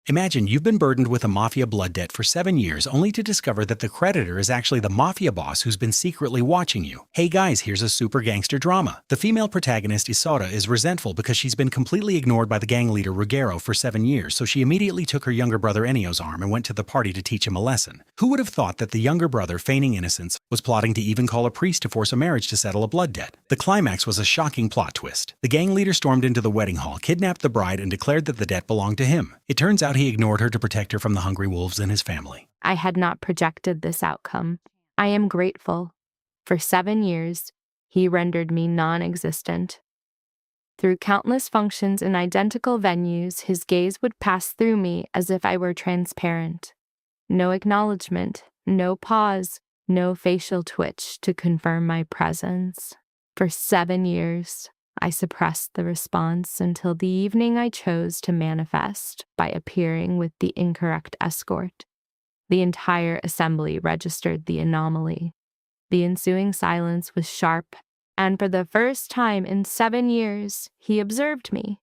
Imagine you've been burdened with a Mafia blood debt for 7 years only to discover that the creditor is actually the Mafia boss who's been secretly watching you. Hey guys, here's a super gangster drama. The female protagonist, Isoda, is resentful because she's been completely ignored by the gang leader Ruggero for 7 years, so she immediately took her younger brother Ennio's arm and went to the party to teach him a lesson. Who would have thought that the younger brother, feigning innocence, was plotting to even call a priest to force a marriage to settle a blood debt? The climax was a shocking plot twist. The gang leader stormed into the wedding hall, kidnapped the bride, and declared that the debt belonged to him. It turns out he ignored her to protect her from the hungry wolves in his family. I had not projected this outcome. I am grateful. For 7 years, he rendered me non-existent. Through countless functions in identical venues, his gaze would pass through me as if I were transparent. No acknowledgement, no pause, no facial twitch to confirm my presence. For 7 years, I suppressed the response until the evening I chose to manifest by appearing with the incorrect escort. The entire assembly registered the anomaly. The ensuing silence was sharp, and for the first time in 7 years, he observed me.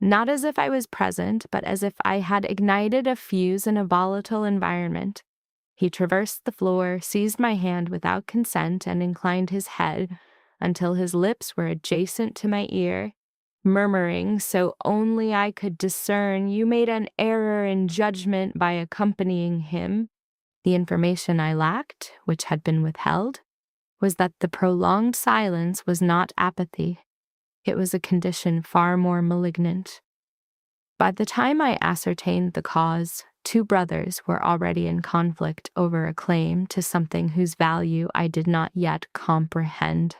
Not as if I was present, but as if I had ignited a fuse in a volatile environment. He traversed the floor, seized my hand without consent, and inclined his head until his lips were adjacent to my ear, murmuring so only I could discern, "You made an error in judgment by accompanying him." The information I lacked, which had been withheld, was that the prolonged silence was not apathy. It was a condition far more malignant. By the time I ascertained the cause, 2 brothers were already in conflict over a claim to something whose value I did not yet comprehend.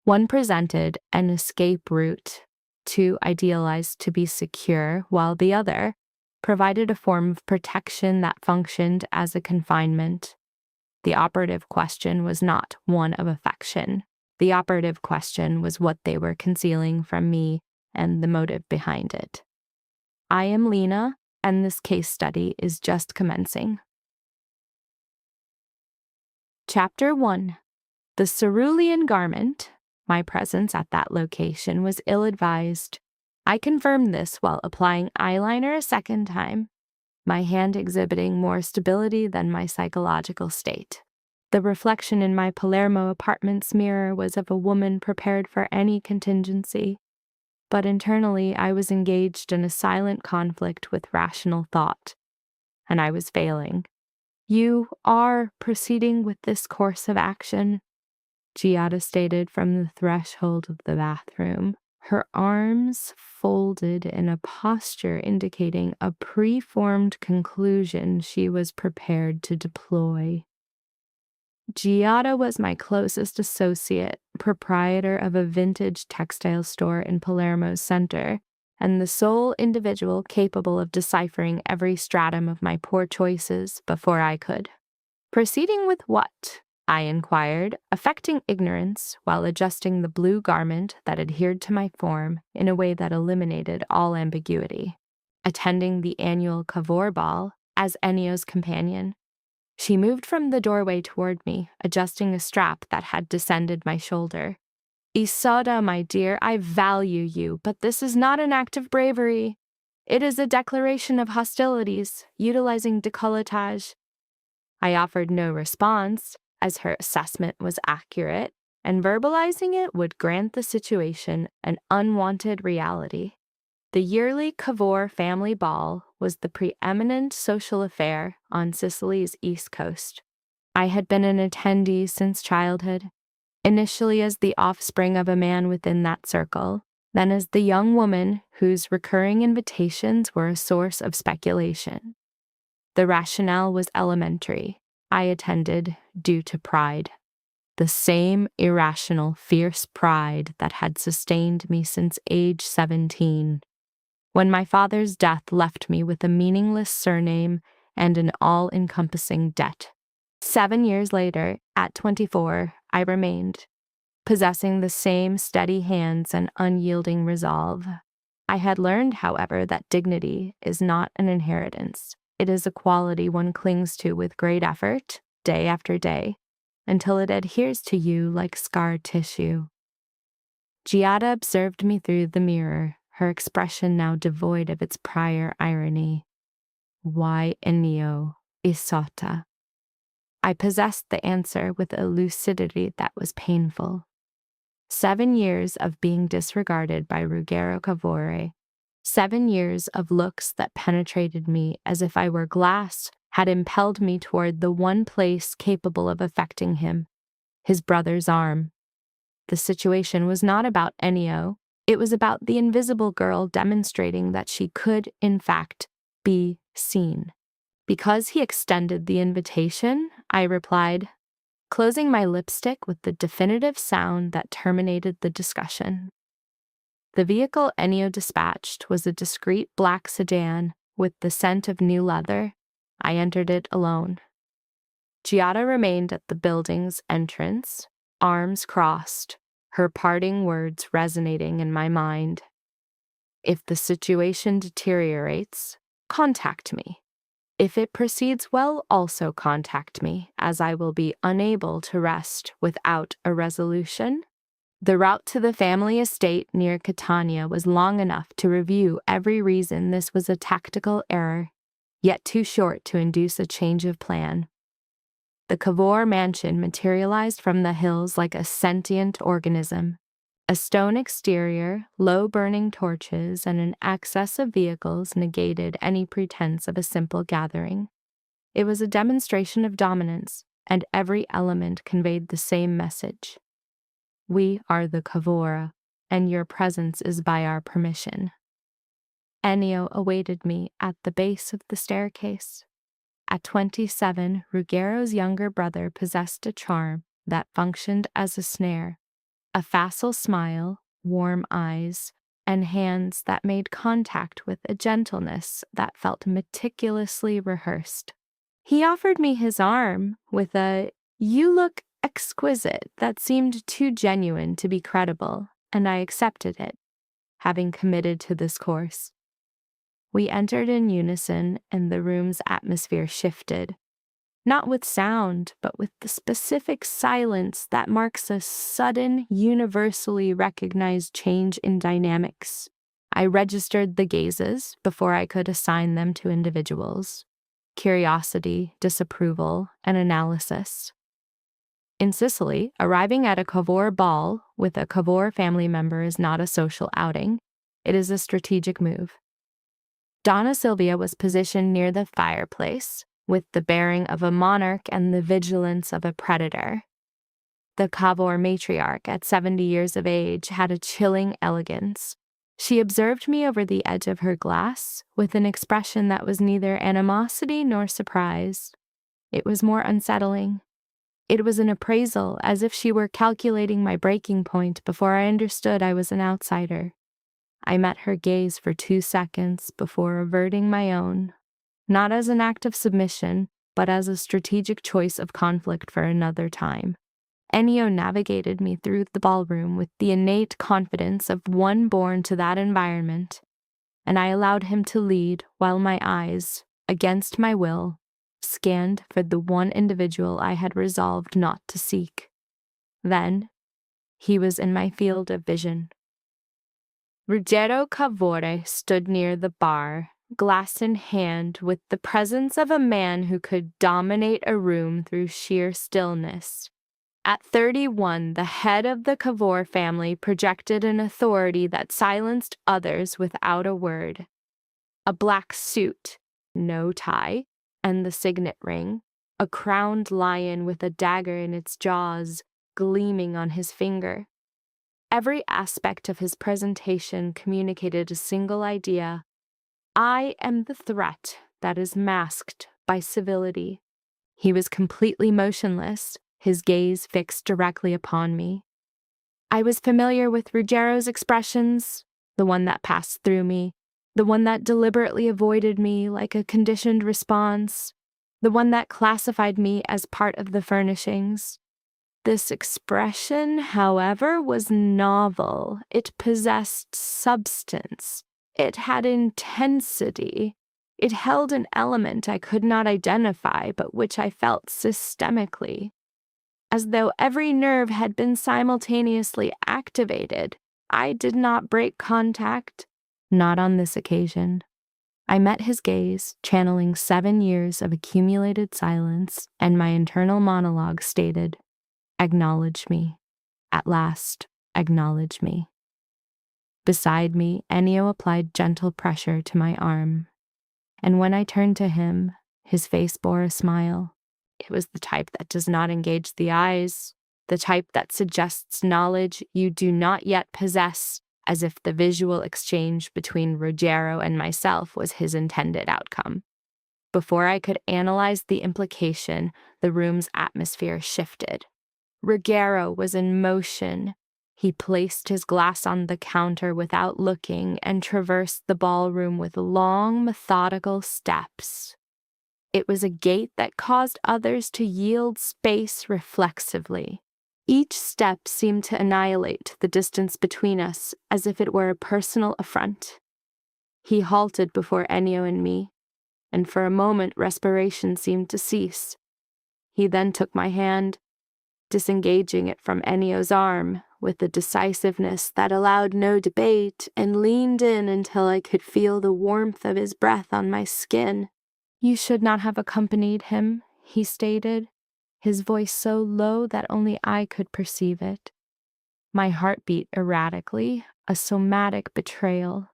One presented an escape route, too idealized to be secure, while the other provided a form of protection that functioned as a confinement. The operative question was not one of affection. The operative question was what they were concealing from me and the motive behind it. I am Lena, and this case study is just commencing. Chapter 1. The cerulean garment. My presence at that location was ill-advised. I confirmed this while applying eyeliner a second time, my hand exhibiting more stability than my psychological state. The reflection in my Palermo apartment's mirror was of a woman prepared for any contingency, but internally I was engaged in a silent conflict with rational thought, and I was failing. "You are proceeding with this course of action," Giada stated from the threshold of the bathroom, her arms folded in a posture indicating a preformed conclusion she was prepared to deploy. Giada was my closest associate, proprietor of a vintage textile store in Palermo's center, and the sole individual capable of deciphering every stratum of my poor choices before I could. "Proceeding with what?" I inquired, affecting ignorance while adjusting the blue garment that adhered to my form in a way that eliminated all ambiguity. "Attending the annual Cavour ball as Ennio's companion." She moved from the doorway toward me, adjusting a strap that had descended my shoulder. "Isoda, my dear, I value you, but this is not an act of bravery. It is a declaration of hostilities, utilizing décolletage." I offered no response, as her assessment was accurate, and verbalizing it would grant the situation an unwanted reality. The yearly Cavour family ball was the preeminent social affair on Sicily's east coast. I had been an attendee since childhood, initially as the offspring of a man within that circle, then as the young woman whose recurring invitations were a source of speculation. The rationale was elementary. I attended due to pride. The same irrational, fierce pride that had sustained me since age 17. When my father's death left me with a meaningless surname and an all-encompassing debt. 7 years later, at 24, I remained, possessing the same steady hands and unyielding resolve. I had learned, however, that dignity is not an inheritance. It is a quality one clings to with great effort, day after day, until it adheres to you like scar tissue. Giada observed me through the mirror, her expression now devoid of its prior irony. Why Ennio Isotta? I possessed the answer with a lucidity that was painful. 7 years of being disregarded by Ruggero Cavour, 7 years of looks that penetrated me as if I were glass, had impelled me toward the one place capable of affecting him, his brother's arm. The situation was not about Ennio, it was about the invisible girl demonstrating that she could, in fact, be seen. Because he extended the invitation, I replied, closing my lipstick with the definitive sound that terminated the discussion. The vehicle Ennio dispatched was a discreet black sedan with the scent of new leather. I entered it alone. Giada remained at the building's entrance, arms crossed, her parting words resonating in my mind. If the situation deteriorates, contact me. If it proceeds well, also contact me, as I will be unable to rest without a resolution. The route to the family estate near Catania was long enough to review every reason this was a tactical error, yet too short to induce a change of plan. The Cavour mansion materialized from the hills like a sentient organism. A stone exterior, low burning torches, and an excess of vehicles negated any pretense of a simple gathering. It was a demonstration of dominance, and every element conveyed the same message. We are the Cavour, and your presence is by our permission. Ennio awaited me at the base of the staircase. At 27, Ruggero's younger brother possessed a charm that functioned as a snare. A facile smile, warm eyes, and hands that made contact with a gentleness that felt meticulously rehearsed. He offered me his arm with a, "You look exquisite," that seemed too genuine to be credible, and I accepted it, having committed to this course. We entered in unison, and the room's atmosphere shifted. Not with sound, but with the specific silence that marks a sudden, universally recognized change in dynamics. I registered the gazes before I could assign them to individuals. Curiosity, disapproval, and analysis. In Sicily, arriving at a Cavour ball with a Cavour family member is not a social outing. It is a strategic move. Donna Silvia was positioned near the fireplace, with the bearing of a monarch and the vigilance of a predator. The Cavour matriarch, at 70 years of age, had a chilling elegance. She observed me over the edge of her glass, with an expression that was neither animosity nor surprise. It was more unsettling. It was an appraisal, as if she were calculating my breaking point before I understood I was an outsider. I met her gaze for 2 seconds before averting my own, not as an act of submission, but as a strategic choice of conflict for another time. Ennio navigated me through the ballroom with the innate confidence of one born to that environment, and I allowed him to lead while my eyes, against my will, scanned for the one individual I had resolved not to seek. Then, he was in my field of vision. Ruggero Cavour stood near the bar, glass in hand, with the presence of a man who could dominate a room through sheer stillness. At 31, the head of the Cavour family projected an authority that silenced others without a word. A black suit, no tie, and the signet ring, a crowned lion with a dagger in its jaws, gleaming on his finger. Every aspect of his presentation communicated a single idea. I am the threat that is masked by civility. He was completely motionless, his gaze fixed directly upon me. I was familiar with Ruggero's expressions, the one that passed through me, the one that deliberately avoided me like a conditioned response, the one that classified me as part of the furnishings. This expression, however, was novel. It possessed substance. It had intensity. It held an element I could not identify, but which I felt systemically. As though every nerve had been simultaneously activated, I did not break contact, not on this occasion. I met his gaze, channeling 7 years of accumulated silence, and my internal monologue stated, "Acknowledge me. At last, acknowledge me." Beside me, Ennio applied gentle pressure to my arm, and when I turned to him, his face bore a smile. It was the type that does not engage the eyes, the type that suggests knowledge you do not yet possess, as if the visual exchange between Ruggiero and myself was his intended outcome. Before I could analyze the implication, the room's atmosphere shifted. Ruggiero was in motion. He placed his glass on the counter without looking and traversed the ballroom with long, methodical steps. It was a gait that caused others to yield space reflexively. Each step seemed to annihilate the distance between us as if it were a personal affront. He halted before Ennio and me, and for a moment respiration seemed to cease. He then took my hand, disengaging it from Ennio's arm with a decisiveness that allowed no debate, and leaned in until I could feel the warmth of his breath on my skin. "You should not have accompanied him," he stated, his voice so low that only I could perceive it. My heart beat erratically, a somatic betrayal.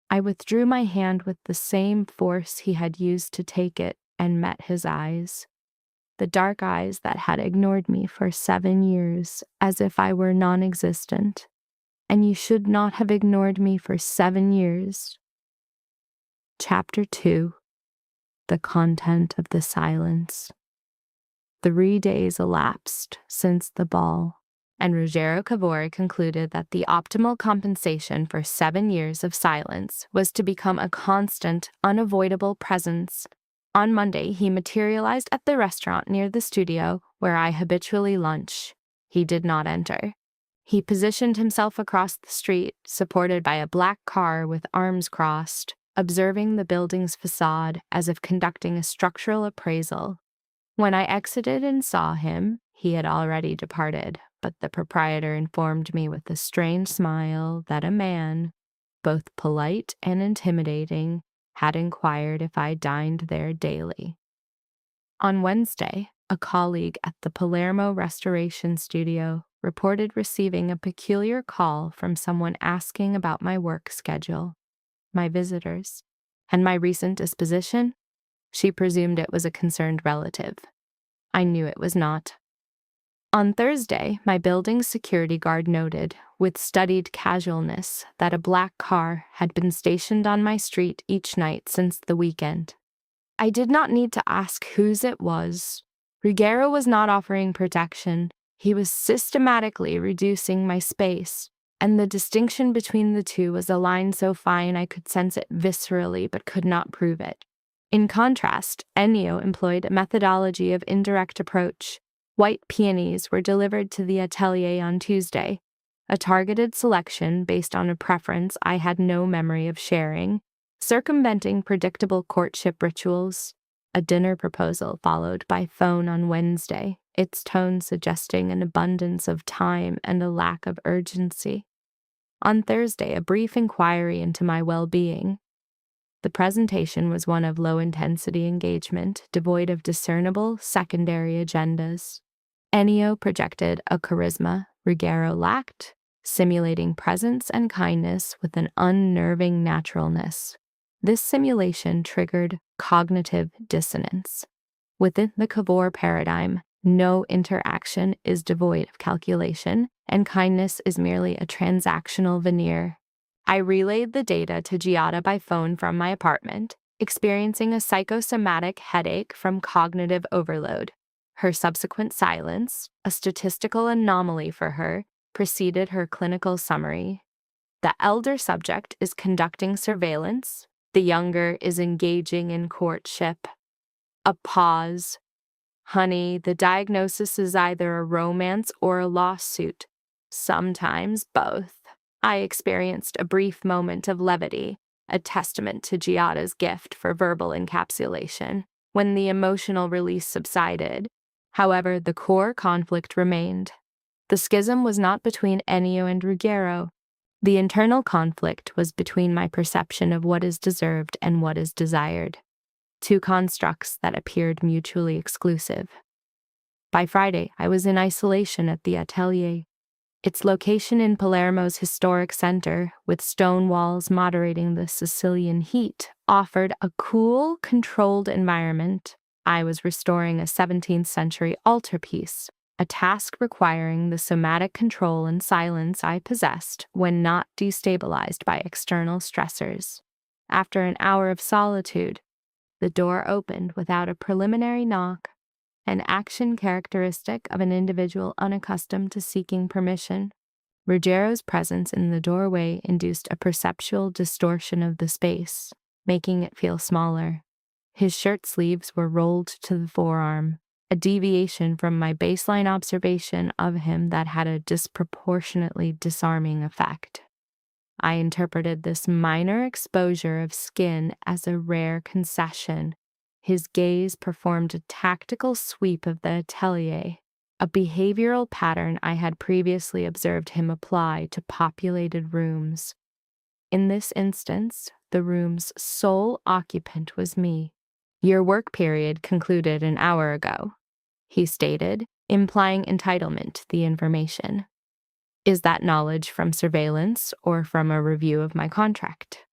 I withdrew my hand with the same force he had used to take it and met his eyes. The dark eyes that had ignored me for 7 years, as if I were non-existent. And you should not have ignored me for 7 years. Chapter 2. The content of the silence. 3 days elapsed since the ball, and Ruggiero Cavour concluded that the optimal compensation for 7 years of silence was to become a constant, unavoidable presence. On Monday, he materialized at the restaurant near the studio where I habitually lunch. He did not enter. He positioned himself across the street, supported by a black car with arms crossed, observing the building's facade as if conducting a structural appraisal. When I exited and saw him, he had already departed, but the proprietor informed me with a strange smile that a man, both polite and intimidating, had inquired if I dined there daily. On Wednesday, a colleague at the Palermo Restoration Studio reported receiving a peculiar call from someone asking about my work schedule, my visitors, and my recent disposition. She presumed it was a concerned relative. I knew it was not. On Thursday, my building's security guard noted, with studied casualness, that a black car had been stationed on my street each night since the weekend. I did not need to ask whose it was. Ruggiero was not offering protection. He was systematically reducing my space, and the distinction between the two was a line so fine I could sense it viscerally but could not prove it. In contrast, Ennio employed a methodology of indirect approach. White peonies were delivered to the atelier on Tuesday, a targeted selection based on a preference I had no memory of sharing, circumventing predictable courtship rituals. A dinner proposal followed by phone on Wednesday, its tone suggesting an abundance of time and a lack of urgency. On Thursday, a brief inquiry into my well-being. The presentation was one of low-intensity engagement, devoid of discernible secondary agendas. Ennio projected a charisma Ruggiero lacked, simulating presence and kindness with an unnerving naturalness. This simulation triggered cognitive dissonance. Within the Cavour paradigm, no interaction is devoid of calculation, and kindness is merely a transactional veneer. I relayed the data to Giada by phone from my apartment, experiencing a psychosomatic headache from cognitive overload. Her subsequent silence, a statistical anomaly for her, preceded her clinical summary. The elder subject is conducting surveillance. The younger is engaging in courtship. A pause. Honey, the diagnosis is either a romance or a lawsuit. Sometimes both. I experienced a brief moment of levity, a testament to Giada's gift for verbal encapsulation, when the emotional release subsided. However, the core conflict remained. The schism was not between Ennio and Ruggiero. The internal conflict was between my perception of what is deserved and what is desired, two constructs that appeared mutually exclusive. By Friday, I was in isolation at the atelier. Its location in Palermo's historic center, with stone walls moderating the Sicilian heat, offered a cool, controlled environment. I was restoring a 17th century altarpiece, a task requiring the somatic control and silence I possessed when not destabilized by external stressors. After an hour of solitude, the door opened without a preliminary knock, an action characteristic of an individual unaccustomed to seeking permission. Ruggiero's presence in the doorway induced a perceptual distortion of the space, making it feel smaller. His shirt sleeves were rolled to the forearm, a deviation from my baseline observation of him that had a disproportionately disarming effect. I interpreted this minor exposure of skin as a rare concession. His gaze performed a tactical sweep of the atelier, a behavioral pattern I had previously observed him apply to populated rooms. In this instance, the room's sole occupant was me. "Your work period concluded an hour ago," he stated, implying entitlement to the information. "Is that knowledge from surveillance or from a review of my contract?"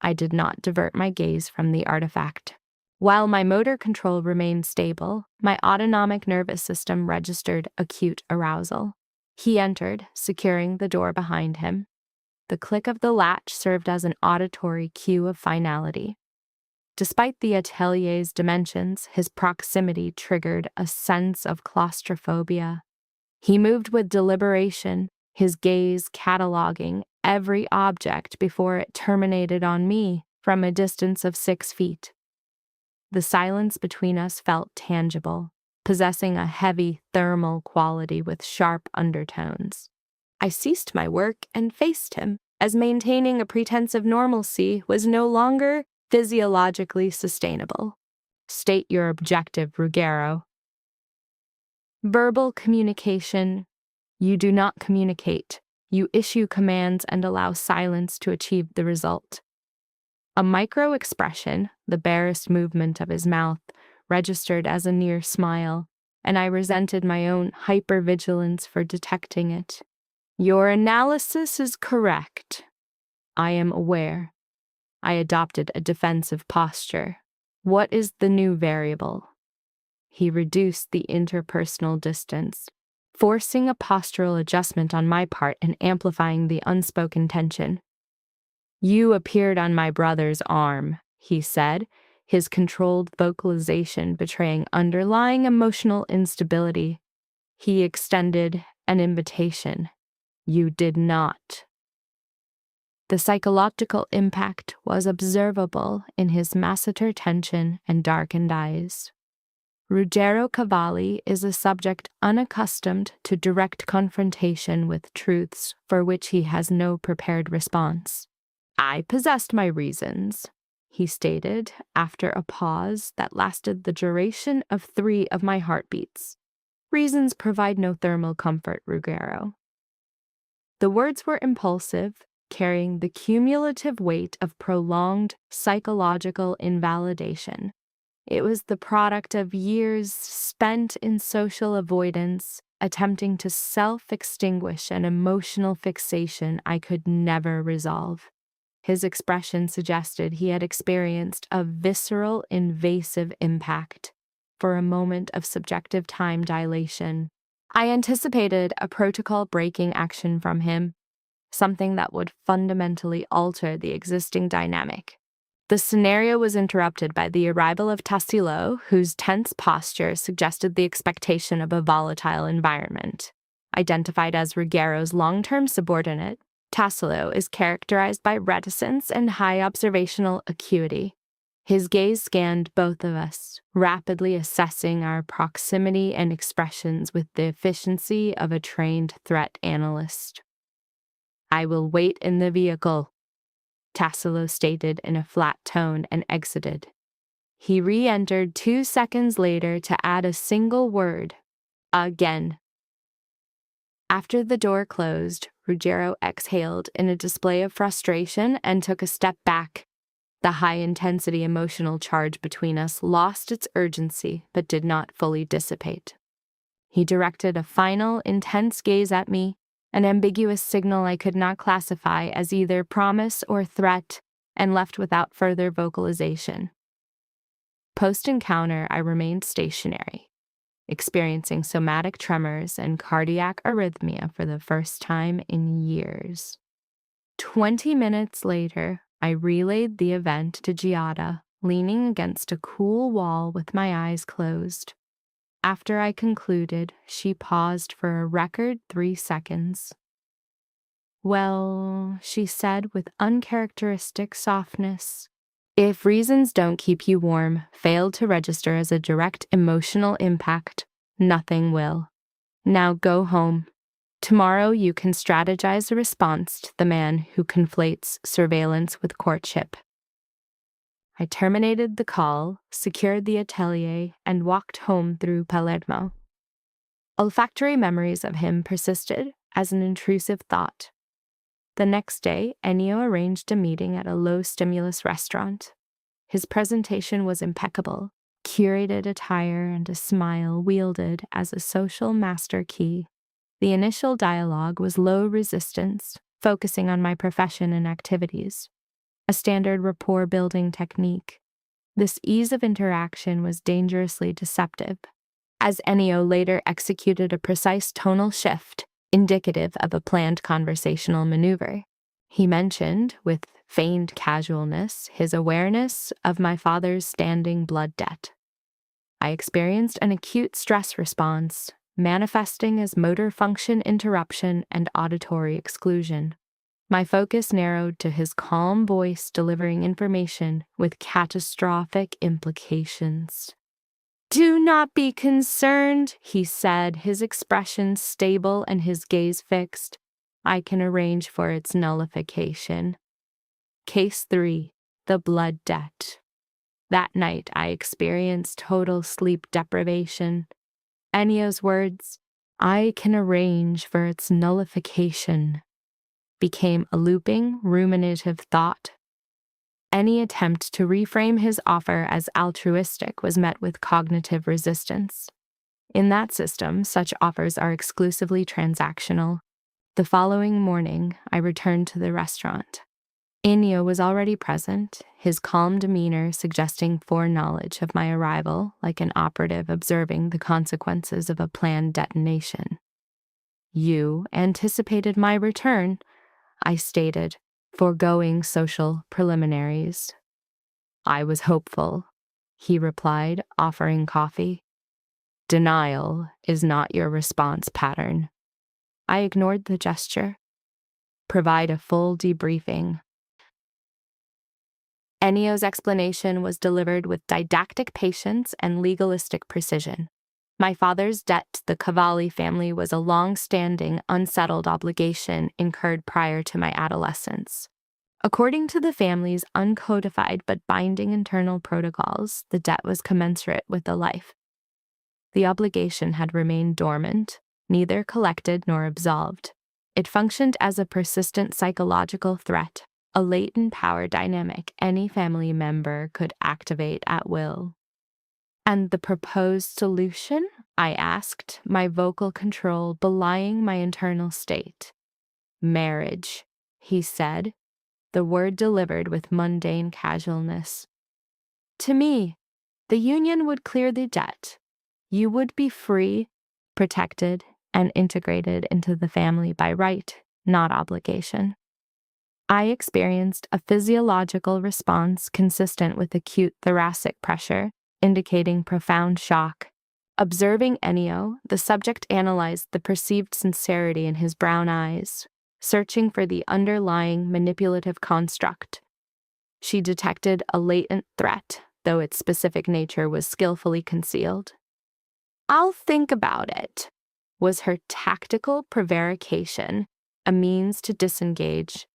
I did not divert my gaze from the artifact. While my motor control remained stable, my autonomic nervous system registered acute arousal. He entered, securing the door behind him. The click of the latch served as an auditory cue of finality. Despite the atelier's dimensions, his proximity triggered a sense of claustrophobia. He moved with deliberation, his gaze cataloging every object before it terminated on me from a distance of 6 feet. The silence between us felt tangible, possessing a heavy thermal quality with sharp undertones. I ceased my work and faced him, as maintaining a pretense of normalcy was no longer physiologically sustainable. "State your objective, Ruggiero." "Verbal communication. You do not communicate. You issue commands and allow silence to achieve the result." A micro-expression, the barest movement of his mouth, registered as a near smile, and I resented my own hypervigilance for detecting it. "Your analysis is correct. I am aware." I adopted a defensive posture. "What is the new variable?" He reduced the interpersonal distance, forcing a postural adjustment on my part and amplifying the unspoken tension. "You appeared on my brother's arm," he said, his controlled vocalization betraying underlying emotional instability. He extended an invitation. "You did not." The psychological impact was observable in his masseter tension and darkened eyes. Ruggiero Cavalli is a subject unaccustomed to direct confrontation with truths for which he has no prepared response. "I possessed my reasons," he stated after a pause that lasted the duration of 3 of my heartbeats. "Reasons provide no thermal comfort, Ruggiero." The words were impulsive, carrying the cumulative weight of prolonged psychological invalidation. It was the product of years spent in social avoidance, attempting to self-extinguish an emotional fixation I could never resolve. His expression suggested he had experienced a visceral, invasive impact. For a moment of subjective time dilation, I anticipated a protocol-breaking action from him, something that would fundamentally alter the existing dynamic. The scenario was interrupted by the arrival of Tassilo, whose tense posture suggested the expectation of a volatile environment. Identified as Ruggiero's long-term subordinate, Tassilo is characterized by reticence and high observational acuity. His gaze scanned both of us, rapidly assessing our proximity and expressions with the efficiency of a trained threat analyst. "I will wait in the vehicle," Tassilo stated in a flat tone and exited. He re-entered 2 seconds later to add a single word: "Again." After the door closed, Ruggiero exhaled in a display of frustration and took a step back. The high-intensity emotional charge between us lost its urgency but did not fully dissipate. He directed a final, intense gaze at me, an ambiguous signal I could not classify as either promise or threat, and left without further vocalization. Post-encounter, I remained stationary, experiencing somatic tremors and cardiac arrhythmia for the first time in years. 20 minutes later, I relayed the event to Giada, leaning against a cool wall with my eyes closed. After I concluded, she paused for a record 3 seconds. "Well," she said with uncharacteristic softness, "if reasons don't keep you warm fail to register as a direct emotional impact, nothing will. Now go home. Tomorrow you can strategize a response to the man who conflates surveillance with courtship." I terminated the call, secured the atelier, and walked home through Palermo. Olfactory memories of him persisted as an intrusive thought. The next day, Ennio arranged a meeting at a low-stimulus restaurant. His presentation was impeccable, curated attire and a smile wielded as a social master key. The initial dialogue was low resistance, focusing on my profession and activities, a standard rapport-building technique. This ease of interaction was dangerously deceptive, as Ennio later executed a precise tonal shift indicative of a planned conversational maneuver. He mentioned, with feigned casualness, his awareness of my father's standing blood debt. I experienced an acute stress response, manifesting as motor function interruption and auditory exclusion. My focus narrowed to his calm voice delivering information with catastrophic implications. "Do not be concerned," he said, his expression stable and his gaze fixed. "I can arrange for its nullification." Case 3. The blood debt. That night I experienced total sleep deprivation. Ennio's words, "I can arrange for its nullification," became a looping, ruminative thought. Any attempt to reframe his offer as altruistic was met with cognitive resistance. In that system, such offers are exclusively transactional. The following morning, I returned to the restaurant. Ennio was already present, his calm demeanor suggesting foreknowledge of my arrival, like an operative observing the consequences of a planned detonation. "You anticipated my return," I stated, foregoing social preliminaries. "I was hopeful," he replied, offering coffee. "Denial is not your response pattern." I ignored the gesture. "Provide a full debriefing." Ennio's explanation was delivered with didactic patience and legalistic precision. My father's debt to the Cavalli family was a long-standing, unsettled obligation incurred prior to my adolescence. According to the family's uncodified but binding internal protocols, the debt was commensurate with the life. The obligation had remained dormant, neither collected nor absolved. It functioned as a persistent psychological threat, a latent power dynamic any family member could activate at will. "And the proposed solution?" I asked, my vocal control belying my internal state. "Marriage," he said, the word delivered with mundane casualness. "To me, the union would clear the debt. You would be free, protected, and integrated into the family by right, not obligation." I experienced a physiological response consistent with acute thoracic pressure, indicating profound shock. Observing Ennio, the subject analyzed the perceived sincerity in his brown eyes, searching for the underlying manipulative construct. She detected a latent threat, though its specific nature was skillfully concealed. "I'll think about it," was her tactical prevarication, a means to disengage.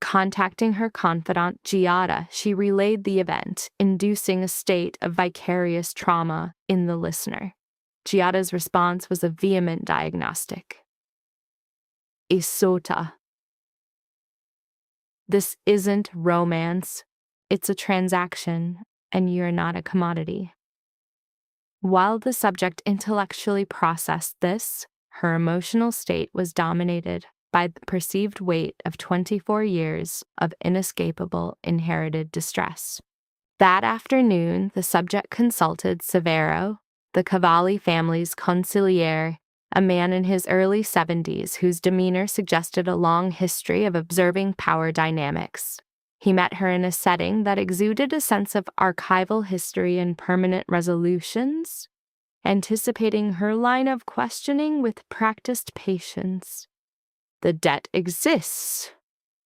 Contacting her confidant, Giada, she relayed the event, inducing a state of vicarious trauma in the listener. Giada's response was a vehement diagnostic. "Isota," This isn't romance. It's a transaction, and you're not a commodity. While the subject intellectually processed this, her emotional state was dominated by the perceived weight of 24 years of inescapable inherited distress. That afternoon, the subject consulted Severo, the Cavalli family's consigliere, a man in his early 70s whose demeanor suggested a long history of observing power dynamics. He met her in a setting that exuded a sense of archival history and permanent resolutions, anticipating her line of questioning with practiced patience. "The debt exists,"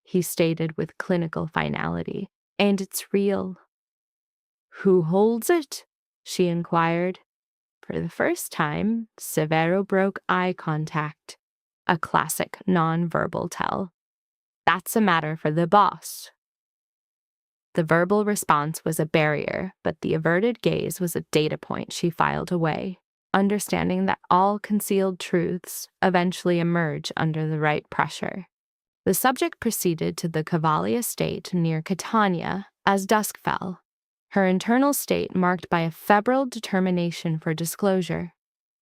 he stated with clinical finality, "and it's real." "Who holds it?" she inquired. For the first time, Severo broke eye contact, a classic nonverbal tell. "That's a matter for the boss." The verbal response was a barrier, but the averted gaze was a data point she filed away, understanding that all concealed truths eventually emerge under the right pressure. The subject proceeded to the Cavalli estate near Catania as dusk fell, her internal state marked by a febrile determination for disclosure.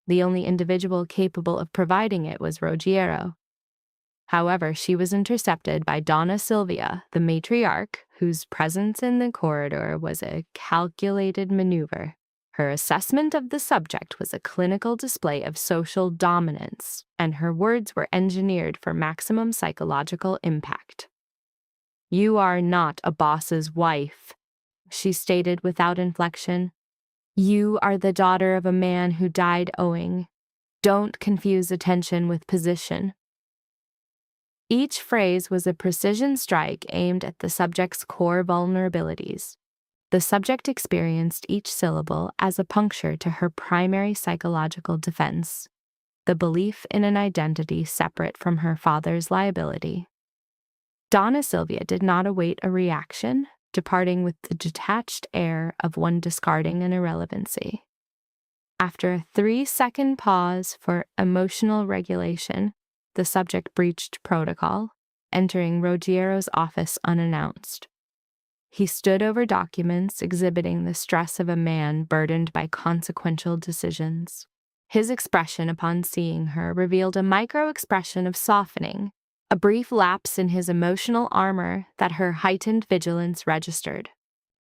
The only individual capable of providing it was Ruggiero. However, she was intercepted by Donna Silvia, the matriarch, whose presence in the corridor was a calculated maneuver. Her assessment of the subject was a clinical display of social dominance, and her words were engineered for maximum psychological impact. "You are not a boss's wife," she stated without inflection. "You are the daughter of a man who died owing. Don't confuse attention with position." Each phrase was a precision strike aimed at the subject's core vulnerabilities. The subject experienced each syllable as a puncture to her primary psychological defense, the belief in an identity separate from her father's liability. Donna Silvia did not await a reaction, departing with the detached air of one discarding an irrelevancy. After a 3-second pause for emotional regulation, the subject breached protocol, entering Ruggiero's office unannounced. He stood over documents exhibiting the stress of a man burdened by consequential decisions. His expression upon seeing her revealed a micro-expression of softening, a brief lapse in his emotional armor that her heightened vigilance registered.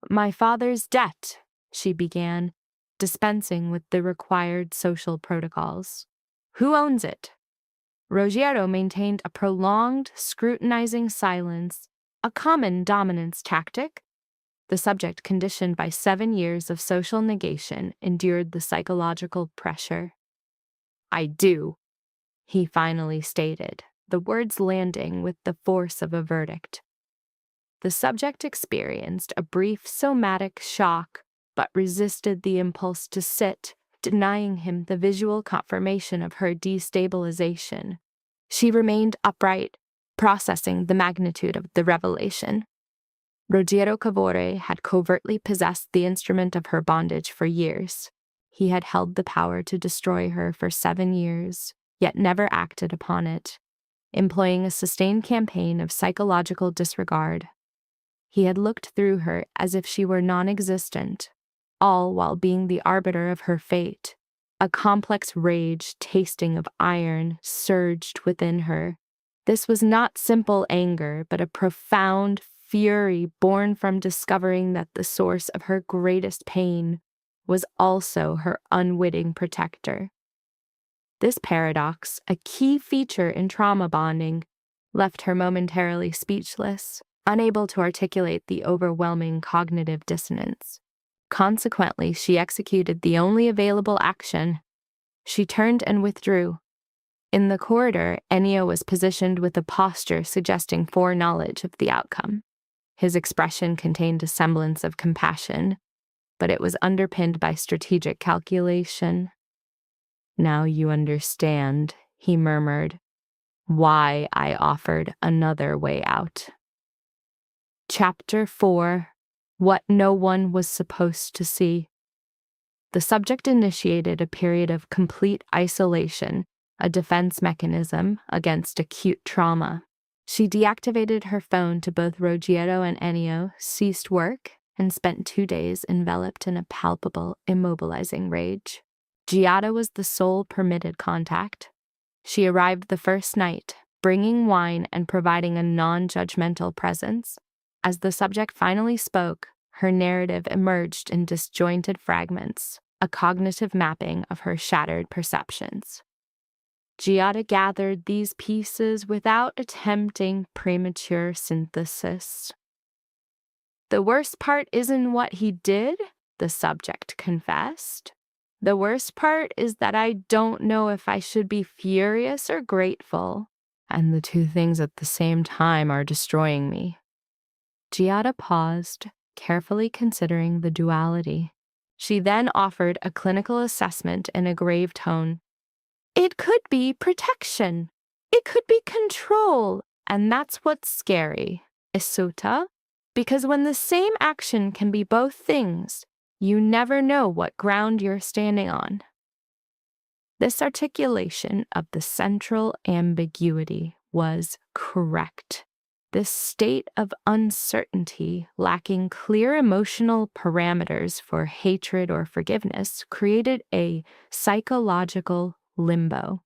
"My father's debt," she began, dispensing with the required social protocols. "Who owns it?" Ruggiero maintained a prolonged, scrutinizing silence, a common dominance tactic. The subject, conditioned by 7 years of social negation, endured the psychological pressure. "I do," he finally stated, the words landing with the force of a verdict. The subject experienced a brief somatic shock, but resisted the impulse to sit, denying him the visual confirmation of her destabilization. She remained upright, processing the magnitude of the revelation. Ruggiero Cavour had covertly possessed the instrument of her bondage for years. He had held the power to destroy her for 7 years, yet never acted upon it, employing a sustained campaign of psychological disregard. He had looked through her as if she were non-existent, all while being the arbiter of her fate. A complex rage, tasting of iron, surged within her. This was not simple anger, but a profound fury born from discovering that the source of her greatest pain was also her unwitting protector. This paradox, a key feature in trauma bonding, left her momentarily speechless, unable to articulate the overwhelming cognitive dissonance. Consequently, she executed the only available action. She turned and withdrew. In the corridor, Ennio was positioned with a posture suggesting foreknowledge of the outcome. His expression contained a semblance of compassion, but it was underpinned by strategic calculation. "Now you understand," he murmured, "why I offered another way out." Chapter 4: What No One Was Supposed to See. The subject initiated a period of complete isolation, a defense mechanism against acute trauma. She deactivated her phone to both Ruggiero and Ennio, ceased work, and spent 2 days enveloped in a palpable, immobilizing rage. Giada was the sole permitted contact. She arrived the first night, bringing wine and providing a non-judgmental presence. As the subject finally spoke, her narrative emerged in disjointed fragments, a cognitive mapping of her shattered perceptions. Giada gathered these pieces without attempting premature synthesis. "The worst part isn't what he did," the subject confessed. "The worst part is that I don't know if I should be furious or grateful, and the two things at the same time are destroying me." Giada paused, carefully considering the duality. She then offered a clinical assessment in a grave tone. "It could be protection. It could be control. And that's what's scary, Isuta. Because when the same action can be both things, you never know what ground you're standing on." This articulation of the central ambiguity was correct. This state of uncertainty, lacking clear emotional parameters for hatred or forgiveness, created a psychological limbo.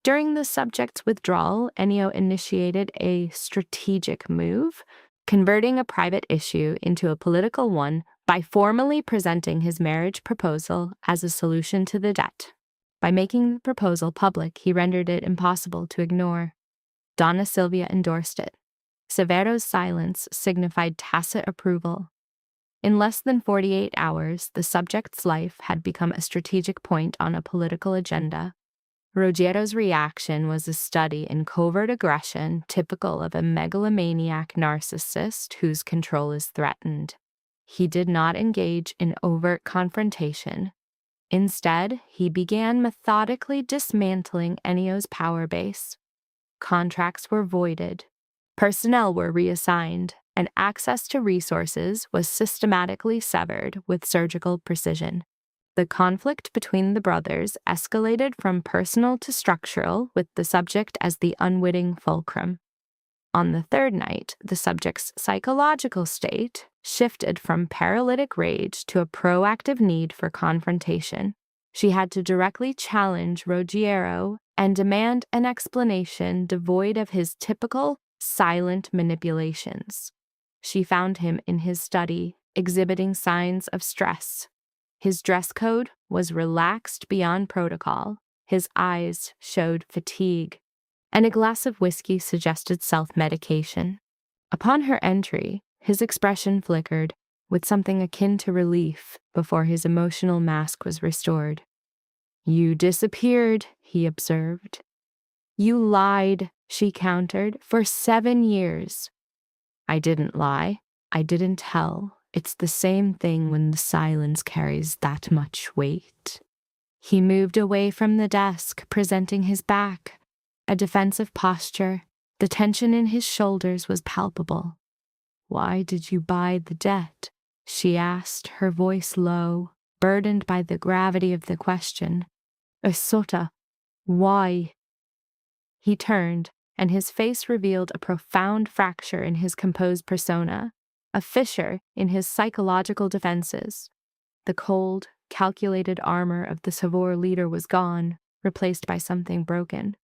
During the subject's withdrawal, Ennio initiated a strategic move, converting a private issue into a political one by formally presenting his marriage proposal as a solution to the debt. By making the proposal public, he rendered it impossible to ignore. Donna Silvia endorsed it. Severo's silence signified tacit approval. In less than 48 hours, the subject's life had become a strategic point on a political agenda. Ruggiero's reaction was a study in covert aggression typical of a megalomaniac narcissist whose control is threatened. He did not engage in overt confrontation. Instead, he began methodically dismantling Ennio's power base. Contracts were voided, personnel were reassigned, and access to resources was systematically severed with surgical precision. The conflict between the brothers escalated from personal to structural, with the subject as the unwitting fulcrum. On the third night, the subject's psychological state shifted from paralytic rage to a proactive need for confrontation. She had to directly challenge Ruggiero and demand an explanation devoid of his typical silent manipulations. She found him in his study, exhibiting signs of stress. His dress code was relaxed beyond protocol. His eyes showed fatigue, and a glass of whiskey suggested self-medication. Upon her entry, his expression flickered, with something akin to relief before his emotional mask was restored. "You disappeared," he observed. "You lied," she countered, "for 7 years. "I didn't lie. I didn't tell. It's the same thing when the silence carries that much weight." He moved away from the desk, presenting his back, a defensive posture. The tension in his shoulders was palpable. "Why did you buy the debt?" she asked, her voice low, burdened by the gravity of the question. "Isota, why?" He turned, and his face revealed a profound fracture in his composed persona, a fissure in his psychological defenses. The cold, calculated armor of the Savour leader was gone, replaced by something broken.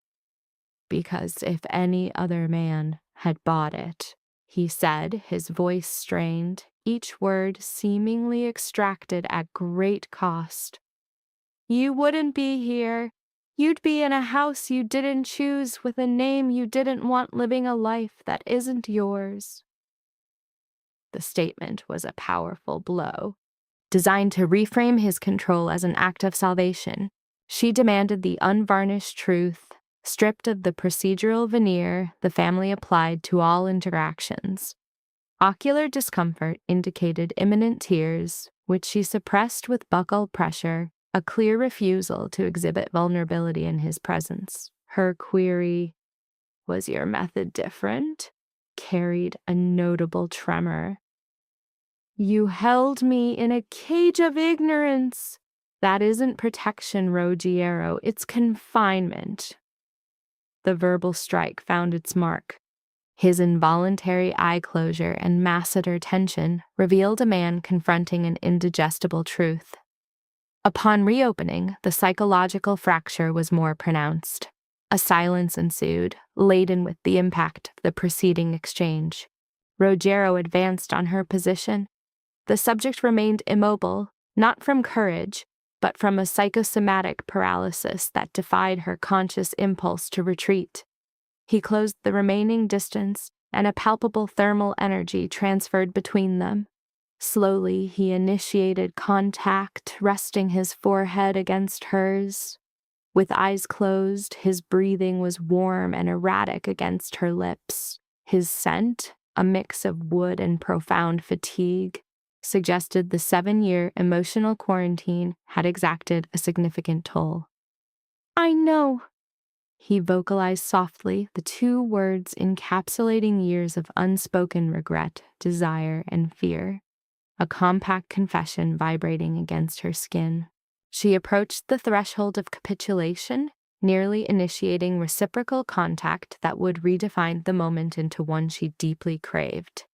"Because if any other man had bought it," he said, his voice strained, each word seemingly extracted at great cost, "you wouldn't be here. You'd be in a house you didn't choose with a name you didn't want living a life that isn't yours." The statement was a powerful blow, designed to reframe his control as an act of salvation. She demanded the unvarnished truth, stripped of the procedural veneer the family applied to all interactions. Ocular discomfort indicated imminent tears, which she suppressed with buccal pressure, a clear refusal to exhibit vulnerability in his presence. Her query, "Was your method different?" carried a notable tremor. "You held me in a cage of ignorance." "That isn't protection, Ruggiero. It's confinement." The verbal strike found its mark. His involuntary eye closure and masseter tension revealed a man confronting an indigestible truth. Upon reopening, the psychological fracture was more pronounced. A silence ensued, laden with the impact of the preceding exchange. Rogero advanced on her position. The subject remained immobile, not from courage, but from a psychosomatic paralysis that defied her conscious impulse to retreat. He closed the remaining distance, and a palpable thermal energy transferred between them. Slowly, he initiated contact, resting his forehead against hers. With eyes closed, his breathing was warm and erratic against her lips. His scent, a mix of wood and profound fatigue, suggested the 7-year emotional quarantine had exacted a significant toll. "I know," he vocalized softly, the 2 words encapsulating years of unspoken regret, desire, and fear, a compact confession vibrating against her skin. She approached the threshold of capitulation, nearly initiating reciprocal contact that would redefine the moment into one she deeply craved.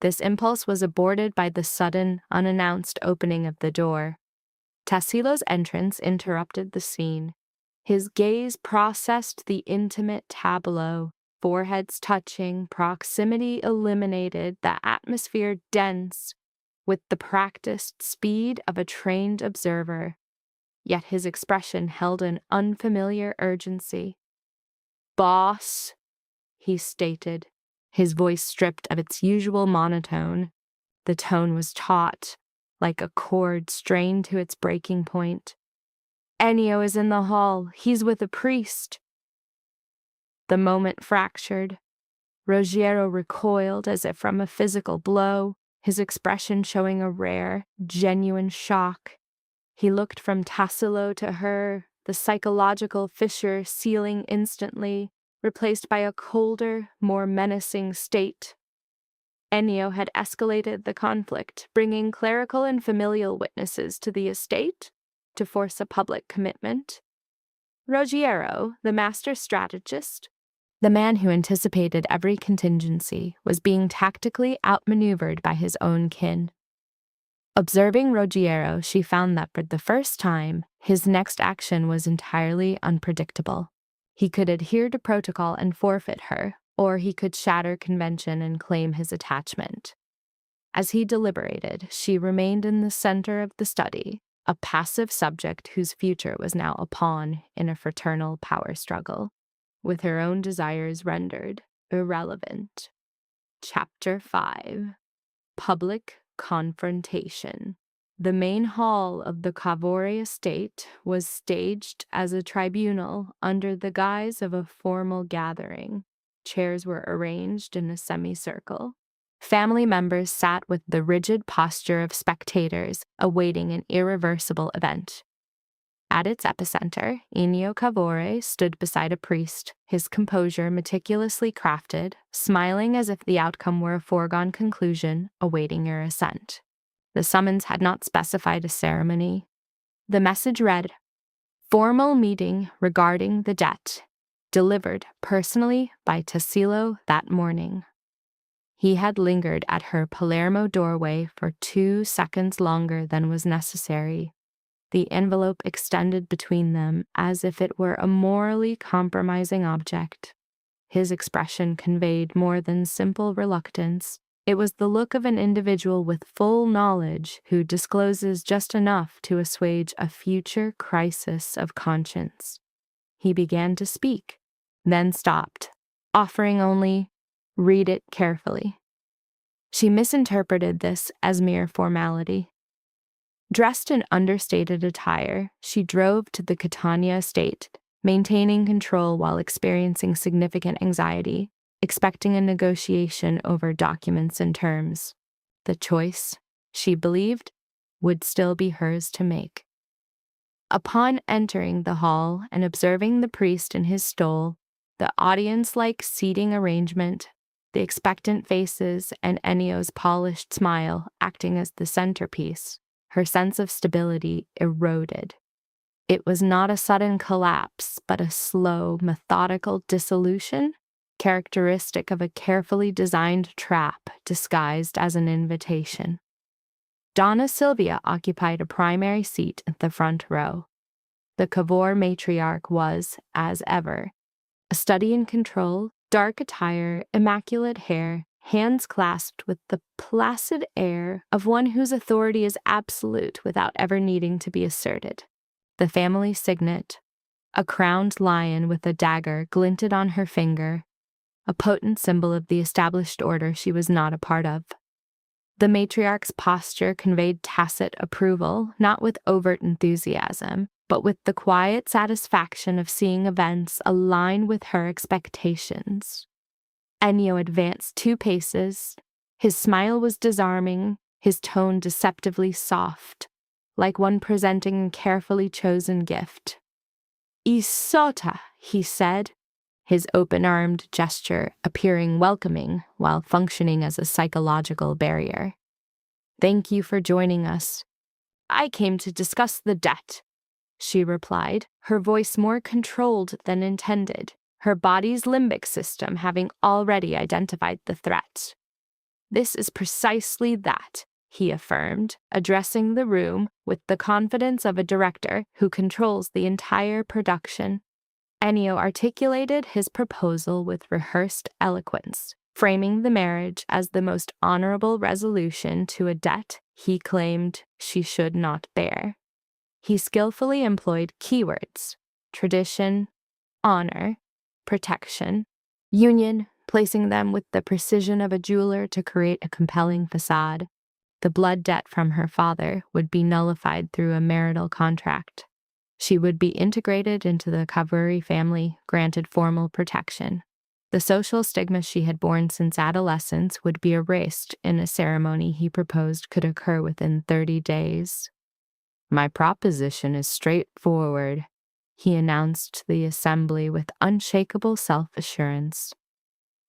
This impulse was aborted by the sudden, unannounced opening of the door. Tassilo's entrance interrupted the scene. His gaze processed the intimate tableau, foreheads touching, proximity eliminated, the atmosphere dense, with the practiced speed of a trained observer. Yet his expression held an unfamiliar urgency. "Boss," he stated, his voice stripped of its usual monotone. The tone was taut, like a chord strained to its breaking point. "Ennio is in the hall. He's with a priest." The moment fractured. Rogero recoiled as if from a physical blow, his expression showing a rare, genuine shock. He looked from Tassilo to her, the psychological fissure sealing instantly, replaced by a colder, more menacing state. Ennio had escalated the conflict, bringing clerical and familial witnesses to the estate to force a public commitment. Rogero, the master strategist, the man who anticipated every contingency, was being tactically outmaneuvered by his own kin. Observing Rogero, she found that for the first time, his next action was entirely unpredictable. He could adhere to protocol and forfeit her, or he could shatter convention and claim his attachment. As he deliberated, she remained in the center of the study, a passive subject whose future was now a pawn in a fraternal power struggle, with her own desires rendered irrelevant. Chapter 5. Public Confrontation. The main hall of the Cavour estate was staged as a tribunal under the guise of a formal gathering. Chairs were arranged in a semicircle. Family members sat with the rigid posture of spectators awaiting an irreversible event. At its epicenter, Ennio Cavour stood beside a priest, his composure meticulously crafted, smiling as if the outcome were a foregone conclusion, awaiting your assent. The summons had not specified a ceremony. The message read, "Formal meeting regarding the debt, delivered personally by Tassilo that morning." He had lingered at her Palermo doorway for 2 seconds longer than was necessary. The envelope extended between them as if it were a morally compromising object. His expression conveyed more than simple reluctance. It was the look of an individual with full knowledge who discloses just enough to assuage a future crisis of conscience. He began to speak, then stopped, offering only, "Read it carefully." She misinterpreted this as mere formality. Dressed in understated attire, she drove to the Catania estate, maintaining control while experiencing significant anxiety, expecting a negotiation over documents and terms. The choice, she believed, would still be hers to make. Upon entering the hall and observing the priest in his stole, the audience-like seating arrangement, the expectant faces, and Ennio's polished smile acting as the centerpiece, her sense of stability eroded. It was not a sudden collapse, but a slow, methodical dissolution, characteristic of a carefully designed trap disguised as an invitation. Donna Sylvia occupied a primary seat at the front row. The Cavour matriarch was, as ever, a study in control, dark attire, immaculate hair, hands clasped with the placid air of one whose authority is absolute without ever needing to be asserted. The family signet, a crowned lion with a dagger, glinted on her finger, a potent symbol of the established order she was not a part of. The matriarch's posture conveyed tacit approval, not with overt enthusiasm, but with the quiet satisfaction of seeing events align with her expectations. Ennio advanced 2 paces. His smile was disarming, his tone deceptively soft, like one presenting a carefully chosen gift. "Isota," he said, his open-armed gesture appearing welcoming while functioning as a psychological barrier. "Thank you for joining us. I came to discuss the debt," she replied, her voice more controlled than intended, her body's limbic system having already identified the threat. "This is precisely that," he affirmed, addressing the room with the confidence of a director who controls the entire production. Ennio articulated his proposal with rehearsed eloquence, framing the marriage as the most honorable resolution to a debt he claimed she should not bear. He skillfully employed keywords: tradition, honor, protection, union, placing them with the precision of a jeweler to create a compelling facade. The blood debt from her father would be nullified through a marital contract. She would be integrated into the Cavour family, granted formal protection. The social stigma she had borne since adolescence would be erased in a ceremony he proposed could occur within 30 days. "My proposition is straightforward," he announced to the assembly with unshakable self-assurance.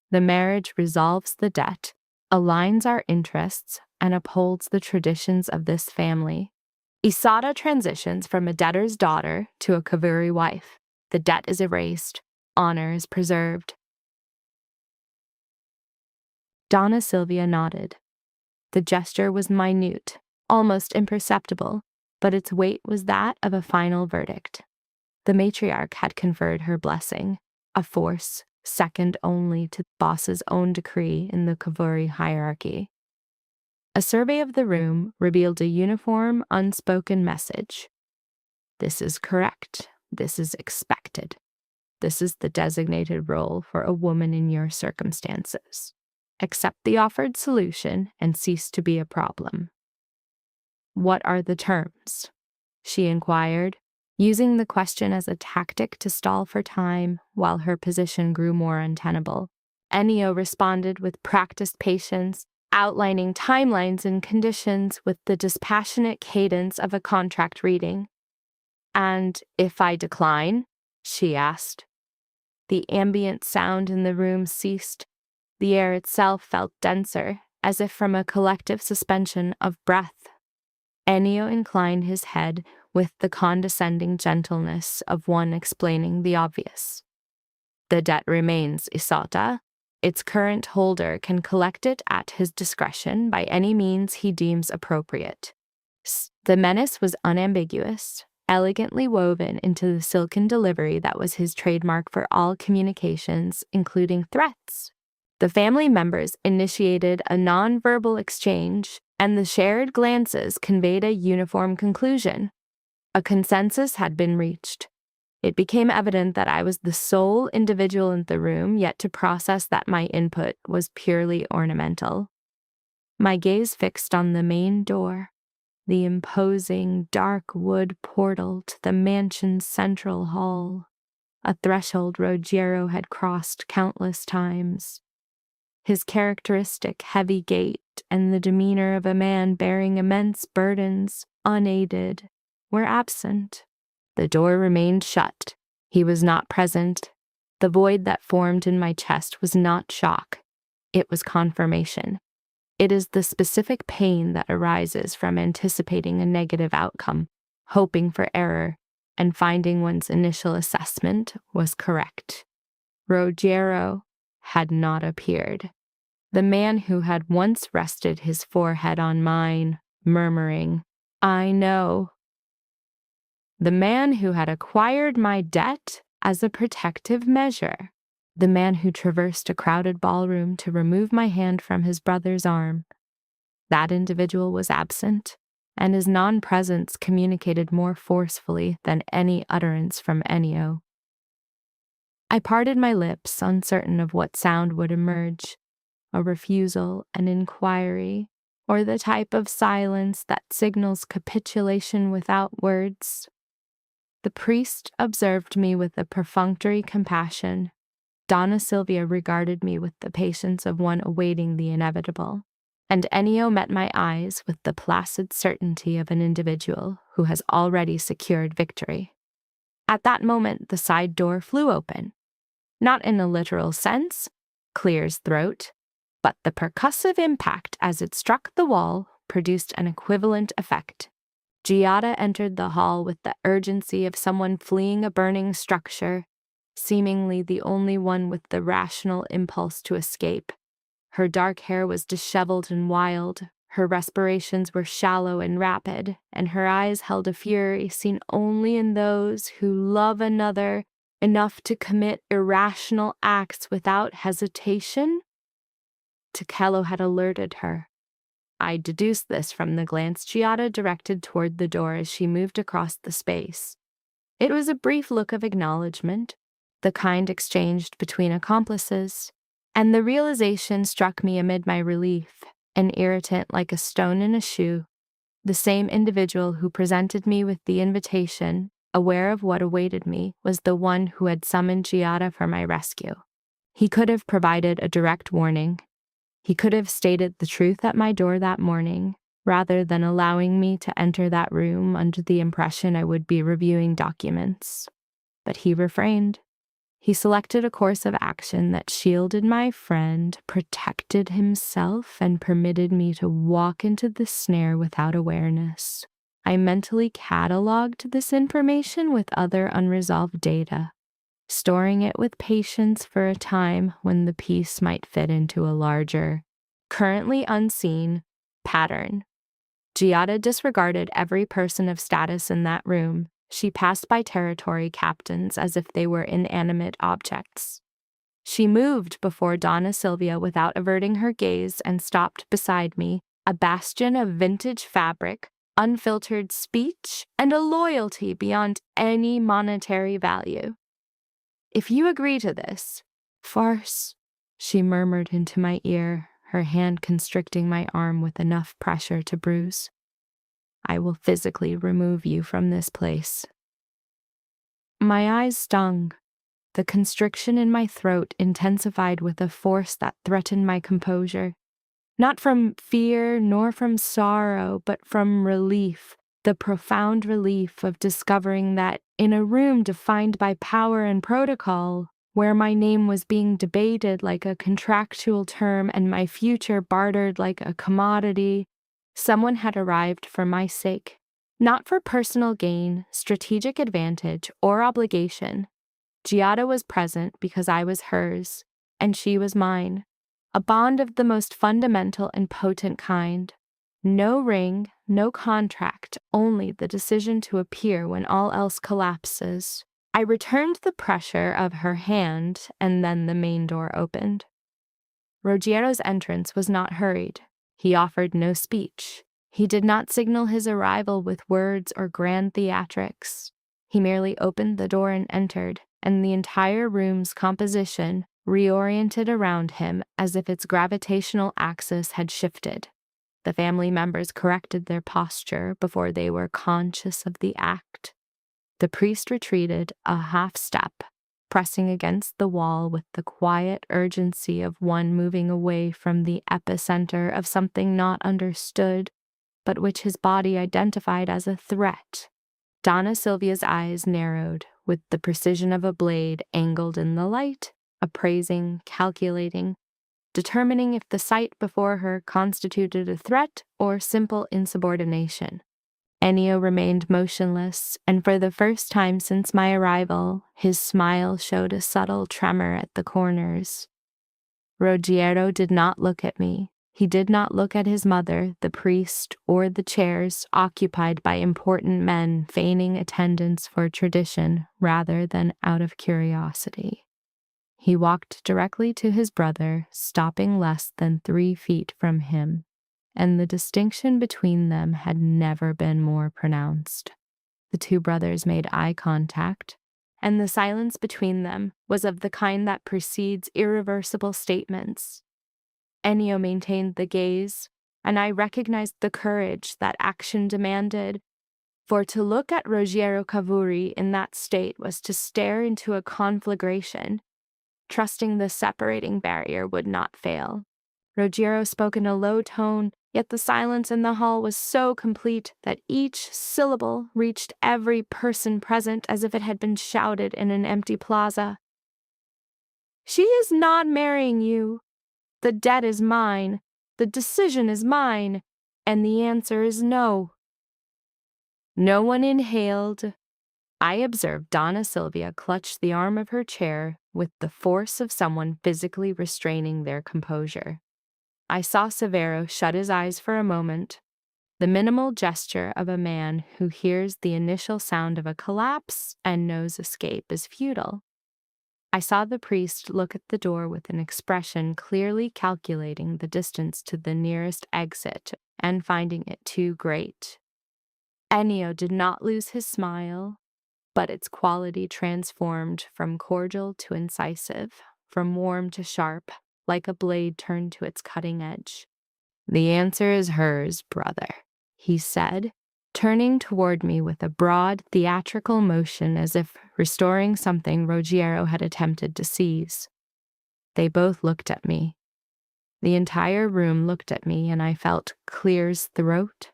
"The marriage resolves the debt, aligns our interests, and upholds the traditions of this family. Isata transitions from a debtor's daughter to a Cavour wife. The debt is erased. Honor is preserved." Donna Sylvia nodded. The gesture was minute, almost imperceptible, but its weight was that of a final verdict. The matriarch had conferred her blessing, a force second only to the boss's own decree in the Cavour hierarchy. A survey of the room revealed a uniform, unspoken message. "This is correct. This is expected. This is the designated role for a woman in your circumstances. Accept the offered solution and cease to be a problem." "What are the terms?" she inquired, using the question as a tactic to stall for time while her position grew more untenable. Ennio responded with practiced patience, outlining timelines and conditions with the dispassionate cadence of a contract reading. "And if I decline?" she asked. The ambient sound in the room ceased. The air itself felt denser, as if from a collective suspension of breath. Ennio inclined his head with the condescending gentleness of one explaining the obvious. "The debt remains, Isata. Its current holder can collect it at his discretion by any means he deems appropriate." The menace was unambiguous, elegantly woven into the silken delivery that was his trademark for all communications, including threats. The family members initiated a non-verbal exchange, and the shared glances conveyed a uniform conclusion. A consensus had been reached. It became evident that I was the sole individual in the room yet to process that my input was purely ornamental. My gaze fixed on the main door, the imposing dark wood portal to the mansion's central hall, a threshold Ruggiero had crossed countless times. His characteristic heavy gait and the demeanor of a man bearing immense burdens, unaided, were absent. The door remained shut. He was not present. The void that formed in my chest was not shock. It was confirmation. It is the specific pain that arises from anticipating a negative outcome, hoping for error, and finding one's initial assessment was correct. Ruggiero, had not appeared. The man who had once rested his forehead on mine, murmuring, "I know." The man who had acquired my debt as a protective measure. The man who traversed a crowded ballroom to remove my hand from his brother's arm. That individual was absent, and his non-presence communicated more forcefully than any utterance from Ennio. I parted my lips, uncertain of what sound would emerge, a refusal, an inquiry, or the type of silence that signals capitulation without words. The priest observed me with a perfunctory compassion. Donna Silvia regarded me with the patience of one awaiting the inevitable, and Ennio met my eyes with the placid certainty of an individual who has already secured victory. At that moment, the side door flew open. Not in a literal sense, Clear's throat, but the percussive impact as it struck the wall produced an equivalent effect. Giada entered the hall with the urgency of someone fleeing a burning structure, seemingly the only one with the rational impulse to escape. Her dark hair was disheveled and wild, her respirations were shallow and rapid, and her eyes held a fury seen only in those who love another enough to commit irrational acts without hesitation. Tekello had alerted her. I deduced this from the glance Giada directed toward the door as she moved across the space. It was a brief look of acknowledgement, the kind exchanged between accomplices, and the realization struck me amid my relief, an irritant like a stone in a shoe. The same individual who presented me with the invitation, aware of what awaited me, was the one who had summoned Giada for my rescue. He could have provided a direct warning. He could have stated the truth at my door that morning, rather than allowing me to enter that room under the impression I would be reviewing documents. But he refrained. He selected a course of action that shielded my friend, protected himself, and permitted me to walk into the snare without awareness. I mentally cataloged this information with other unresolved data, storing it with patience for a time when the piece might fit into a larger, currently unseen, pattern. Giada disregarded every person of status in that room. She passed by territory captains as if they were inanimate objects. She moved before Donna Silvia without averting her gaze and stopped beside me, a bastion of vintage fabric, unfiltered speech, and a loyalty beyond any monetary value. "If you agree to this, farce," she murmured into my ear, her hand constricting my arm with enough pressure to bruise, "I will physically remove you from this place." My eyes stung. The constriction in my throat intensified with a force that threatened my composure. Not from fear nor from sorrow, but from relief, the profound relief of discovering that in a room defined by power and protocol, where my name was being debated like a contractual term and my future bartered like a commodity, someone had arrived for my sake. Not for personal gain, strategic advantage, or obligation. Giada was present because I was hers, and she was mine. A bond of the most fundamental and potent kind. No ring, no contract, only the decision to appear when all else collapses. I returned the pressure of her hand, and then the main door opened. Ruggiero's entrance was not hurried. He offered no speech. He did not signal his arrival with words or grand theatrics. He merely opened the door and entered, and the entire room's composition reoriented around him as if its gravitational axis had shifted. The family members corrected their posture before they were conscious of the act. The priest retreated a half step, pressing against the wall with the quiet urgency of one moving away from the epicenter of something not understood, but which his body identified as a threat. Donna Silvia's eyes narrowed with the precision of a blade angled in the light, appraising, calculating, determining if the sight before her constituted a threat or simple insubordination. Ennio remained motionless, and for the first time since my arrival, his smile showed a subtle tremor at the corners. Ruggiero did not look at me. He did not look at his mother, the priest, or the chairs occupied by important men feigning attendance for tradition rather than out of curiosity. He walked directly to his brother, stopping less than 3 feet from him, and the distinction between them had never been more pronounced. The two brothers made eye contact, and the silence between them was of the kind that precedes irreversible statements. Ennio maintained the gaze, and I recognized the courage that action demanded, for to look at Ruggiero Cavouri in that state was to stare into a conflagration, trusting the separating barrier would not fail. Ruggiero spoke in a low tone, yet the silence in the hall was so complete that each syllable reached every person present as if it had been shouted in an empty plaza. "She is not marrying you. The debt is mine, the decision is mine, and the answer is no." No one inhaled. I observed Donna Silvia clutch the arm of her chair with the force of someone physically restraining their composure. I saw Severo shut his eyes for a moment, the minimal gesture of a man who hears the initial sound of a collapse and knows escape is futile. I saw the priest look at the door with an expression clearly calculating the distance to the nearest exit and finding it too great. Ennio did not lose his smile, but its quality transformed from cordial to incisive, from warm to sharp, like a blade turned to its cutting edge. "The answer is hers, brother," he said, turning toward me with a broad, theatrical motion as if restoring something Ruggiero had attempted to seize. They both looked at me. The entire room looked at me, and I felt Clear's throat,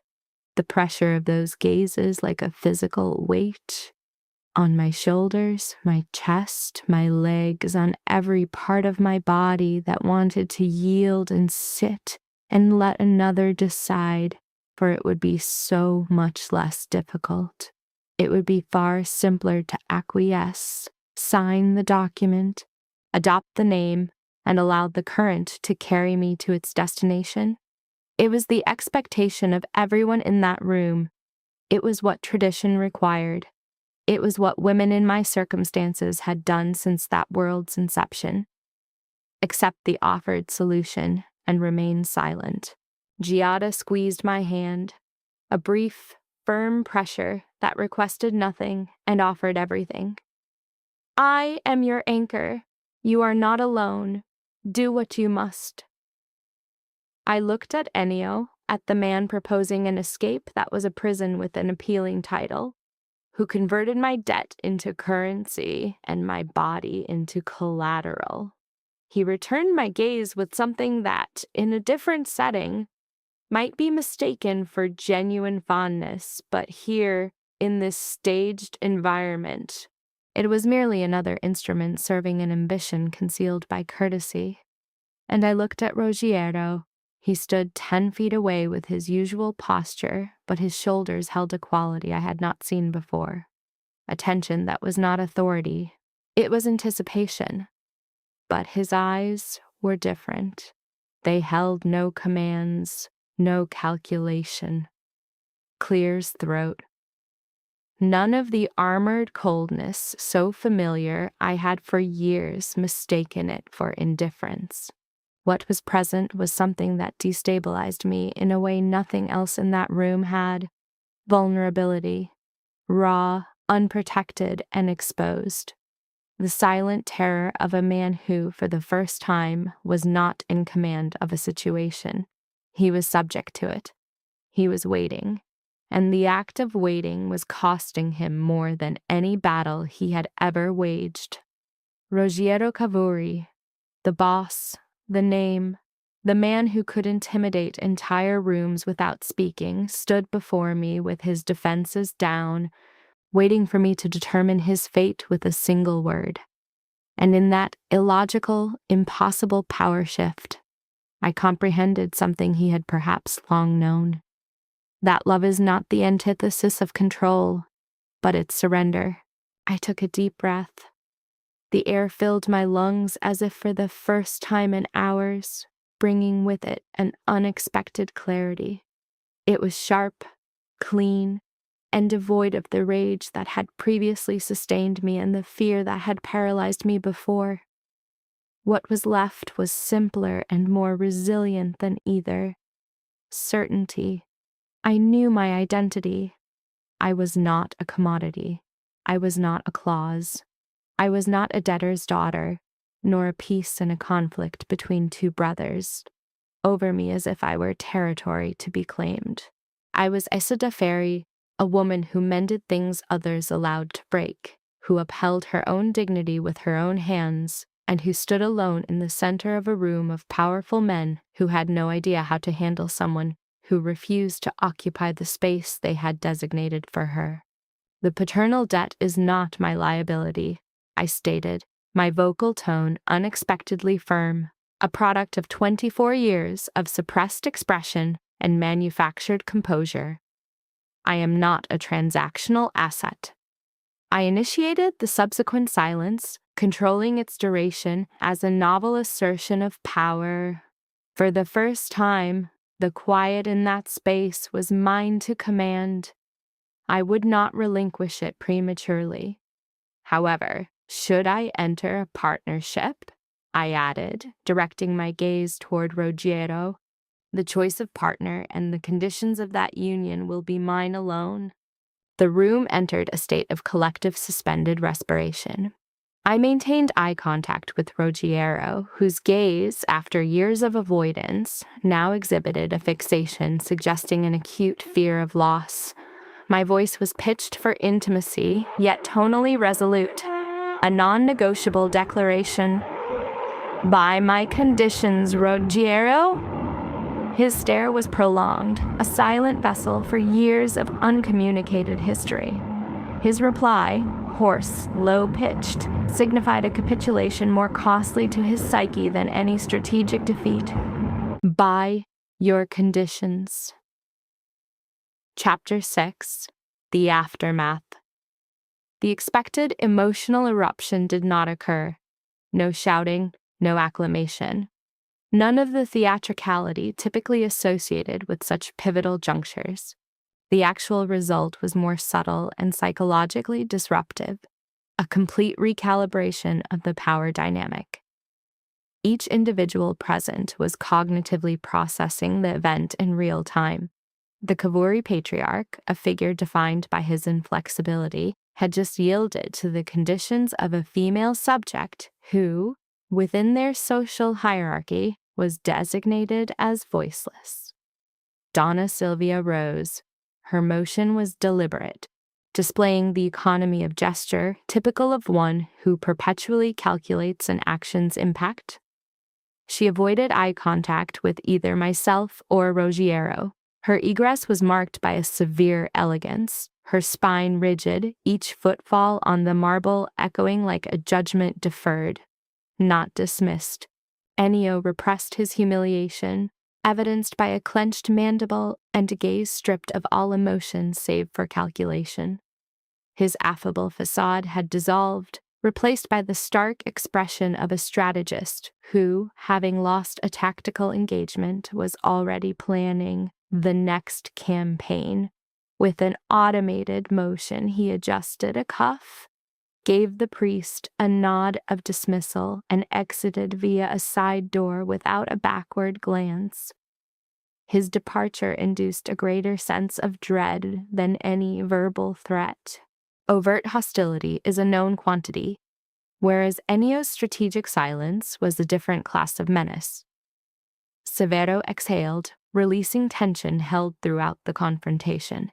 the pressure of those gazes like a physical weight on my shoulders, my chest, my legs, on every part of my body that wanted to yield and sit and let another decide, for it would be so much less difficult. It would be far simpler to acquiesce, sign the document, adopt the name, and allow the current to carry me to its destination. It was the expectation of everyone in that room. It was what tradition required. It was what women in my circumstances had done since that world's inception. Accept the offered solution and remain silent. Giada squeezed my hand, a brief, firm pressure that requested nothing and offered everything. "I am your anchor. You are not alone. Do what you must." I looked at Ennio, at the man proposing an escape that was a prison with an appealing title, who converted my debt into currency and my body into collateral. He returned my gaze with something that, in a different setting, might be mistaken for genuine fondness, but here, in this staged environment, it was merely another instrument serving an ambition concealed by courtesy. And I looked at Ruggiero. He stood 10 feet away with his usual posture, but his shoulders held a quality I had not seen before. A tension that was not authority. It was anticipation. But his eyes were different. They held no commands, no calculation. Clear's throat. None of the armored coldness so familiar I had for years mistaken it for indifference. What was present was something that destabilized me in a way nothing else in that room had. Vulnerability. Raw, unprotected, and exposed. The silent terror of a man who, for the first time, was not in command of a situation. He was subject to it. He was waiting. And the act of waiting was costing him more than any battle he had ever waged. Ruggiero Cavouri, the boss, the name, the man who could intimidate entire rooms without speaking, stood before me with his defenses down, waiting for me to determine his fate with a single word. And in that illogical, impossible power shift, I comprehended something he had perhaps long known. That love is not the antithesis of control, but its surrender. I took a deep breath. The air filled my lungs as if for the first time in hours, bringing with it an unexpected clarity. It was sharp, clean, and devoid of the rage that had previously sustained me and the fear that had paralyzed me before. What was left was simpler and more resilient than either. Certainty. I knew my identity. I was not a commodity. I was not a clause. I was not a debtor's daughter, nor a piece in a conflict between two brothers, over me as if I were territory to be claimed. I was Isada Ferry, a woman who mended things others allowed to break, who upheld her own dignity with her own hands, and who stood alone in the center of a room of powerful men who had no idea how to handle someone who refused to occupy the space they had designated for her. The paternal debt is not my liability, I stated, my vocal tone unexpectedly firm, a product of 24 years of suppressed expression and manufactured composure. I am not a transactional asset. I initiated the subsequent silence, controlling its duration as a novel assertion of power. For the first time, the quiet in that space was mine to command. I would not relinquish it prematurely. However, should I enter a partnership, I added, directing my gaze toward Ruggiero, the choice of partner and the conditions of that union will be mine alone. The room entered a state of collective suspended respiration. I maintained eye contact with Ruggiero, whose gaze, after years of avoidance, now exhibited a fixation suggesting an acute fear of loss. My voice was pitched for intimacy, yet tonally resolute, a non-negotiable declaration. By my conditions, Ruggiero? His stare was prolonged, a silent vessel for years of uncommunicated history. His reply, hoarse, low-pitched, signified a capitulation more costly to his psyche than any strategic defeat. By your conditions. Chapter 6. The Aftermath. The expected emotional eruption did not occur. No shouting, no acclamation. None of the theatricality typically associated with such pivotal junctures. The actual result was more subtle and psychologically disruptive, a complete recalibration of the power dynamic. Each individual present was cognitively processing the event in real time. The Kavuri patriarch, a figure defined by his inflexibility, had just yielded to the conditions of a female subject who, within their social hierarchy, was designated as voiceless. Donna Sylvia rose. Her motion was deliberate, displaying the economy of gesture typical of one who perpetually calculates an action's impact. She avoided eye contact with either myself or Ruggiero. Her egress was marked by a severe elegance, her spine rigid, each footfall on the marble echoing like a judgment deferred, not dismissed. Ennio repressed his humiliation, evidenced by a clenched mandible and a gaze stripped of all emotion save for calculation. His affable facade had dissolved, replaced by the stark expression of a strategist who, having lost a tactical engagement, was already planning the next campaign. With an automated motion, he adjusted a cuff, gave the priest a nod of dismissal, and exited via a side door without a backward glance. His departure induced a greater sense of dread than any verbal threat. Overt hostility is a known quantity, whereas Ennio's strategic silence was a different class of menace. Severo exhaled, releasing tension held throughout the confrontation.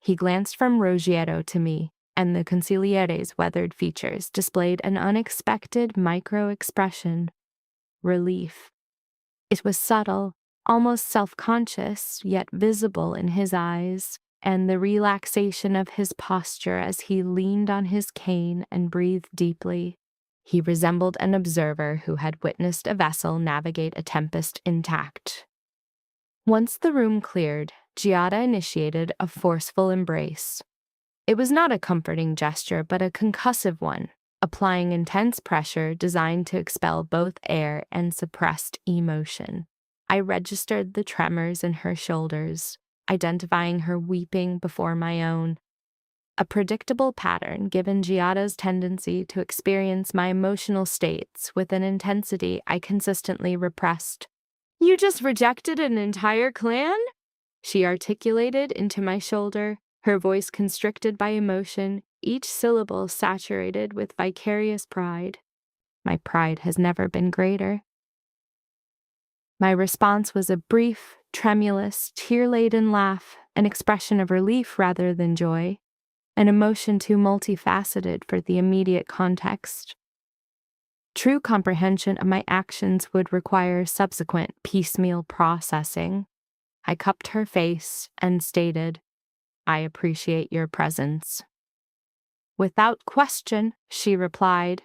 He glanced from Ruggiero to me, and the consigliere's weathered features displayed an unexpected micro-expression: relief. It was subtle, almost self-conscious, yet visible in his eyes, and the relaxation of his posture as he leaned on his cane and breathed deeply. He resembled an observer who had witnessed a vessel navigate a tempest intact. Once the room cleared, Giada initiated a forceful embrace. It was not a comforting gesture, but a concussive one, applying intense pressure designed to expel both air and suppressed emotion. I registered the tremors in her shoulders, identifying her weeping before my own, a predictable pattern given Giada's tendency to experience my emotional states with an intensity I consistently repressed. "You just rejected an entire clan?" she articulated into my shoulder, her voice constricted by emotion, each syllable saturated with vicarious pride. My pride has never been greater. My response was a brief, tremulous, tear-laden laugh, an expression of relief rather than joy, an emotion too multifaceted for the immediate context. True comprehension of my actions would require subsequent piecemeal processing. I cupped her face and stated, "I appreciate your presence." "Without question," she replied,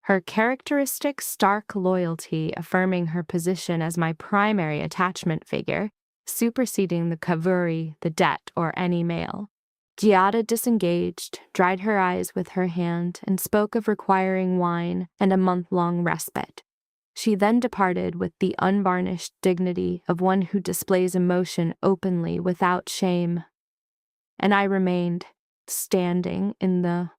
her characteristic stark loyalty affirming her position as my primary attachment figure, superseding the Kavuri, the debt, or any male. Giada disengaged, dried her eyes with her hand, and spoke of requiring wine and a month-long respite. She then departed with the unvarnished dignity of one who displays emotion openly without shame. And I remained, standing in the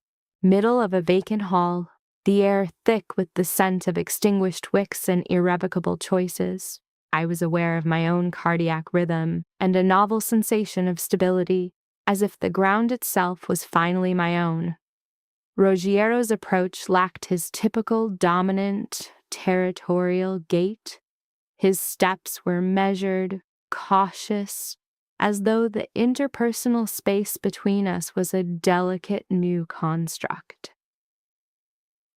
middle of a vacant hall, the air thick with the scent of extinguished wicks and irrevocable choices. I was aware of my own cardiac rhythm and a novel sensation of stability, as if the ground itself was finally my own. Roggiero's approach lacked his typical dominant, territorial gait. His steps were measured, cautious, as though the interpersonal space between us was a delicate new construct.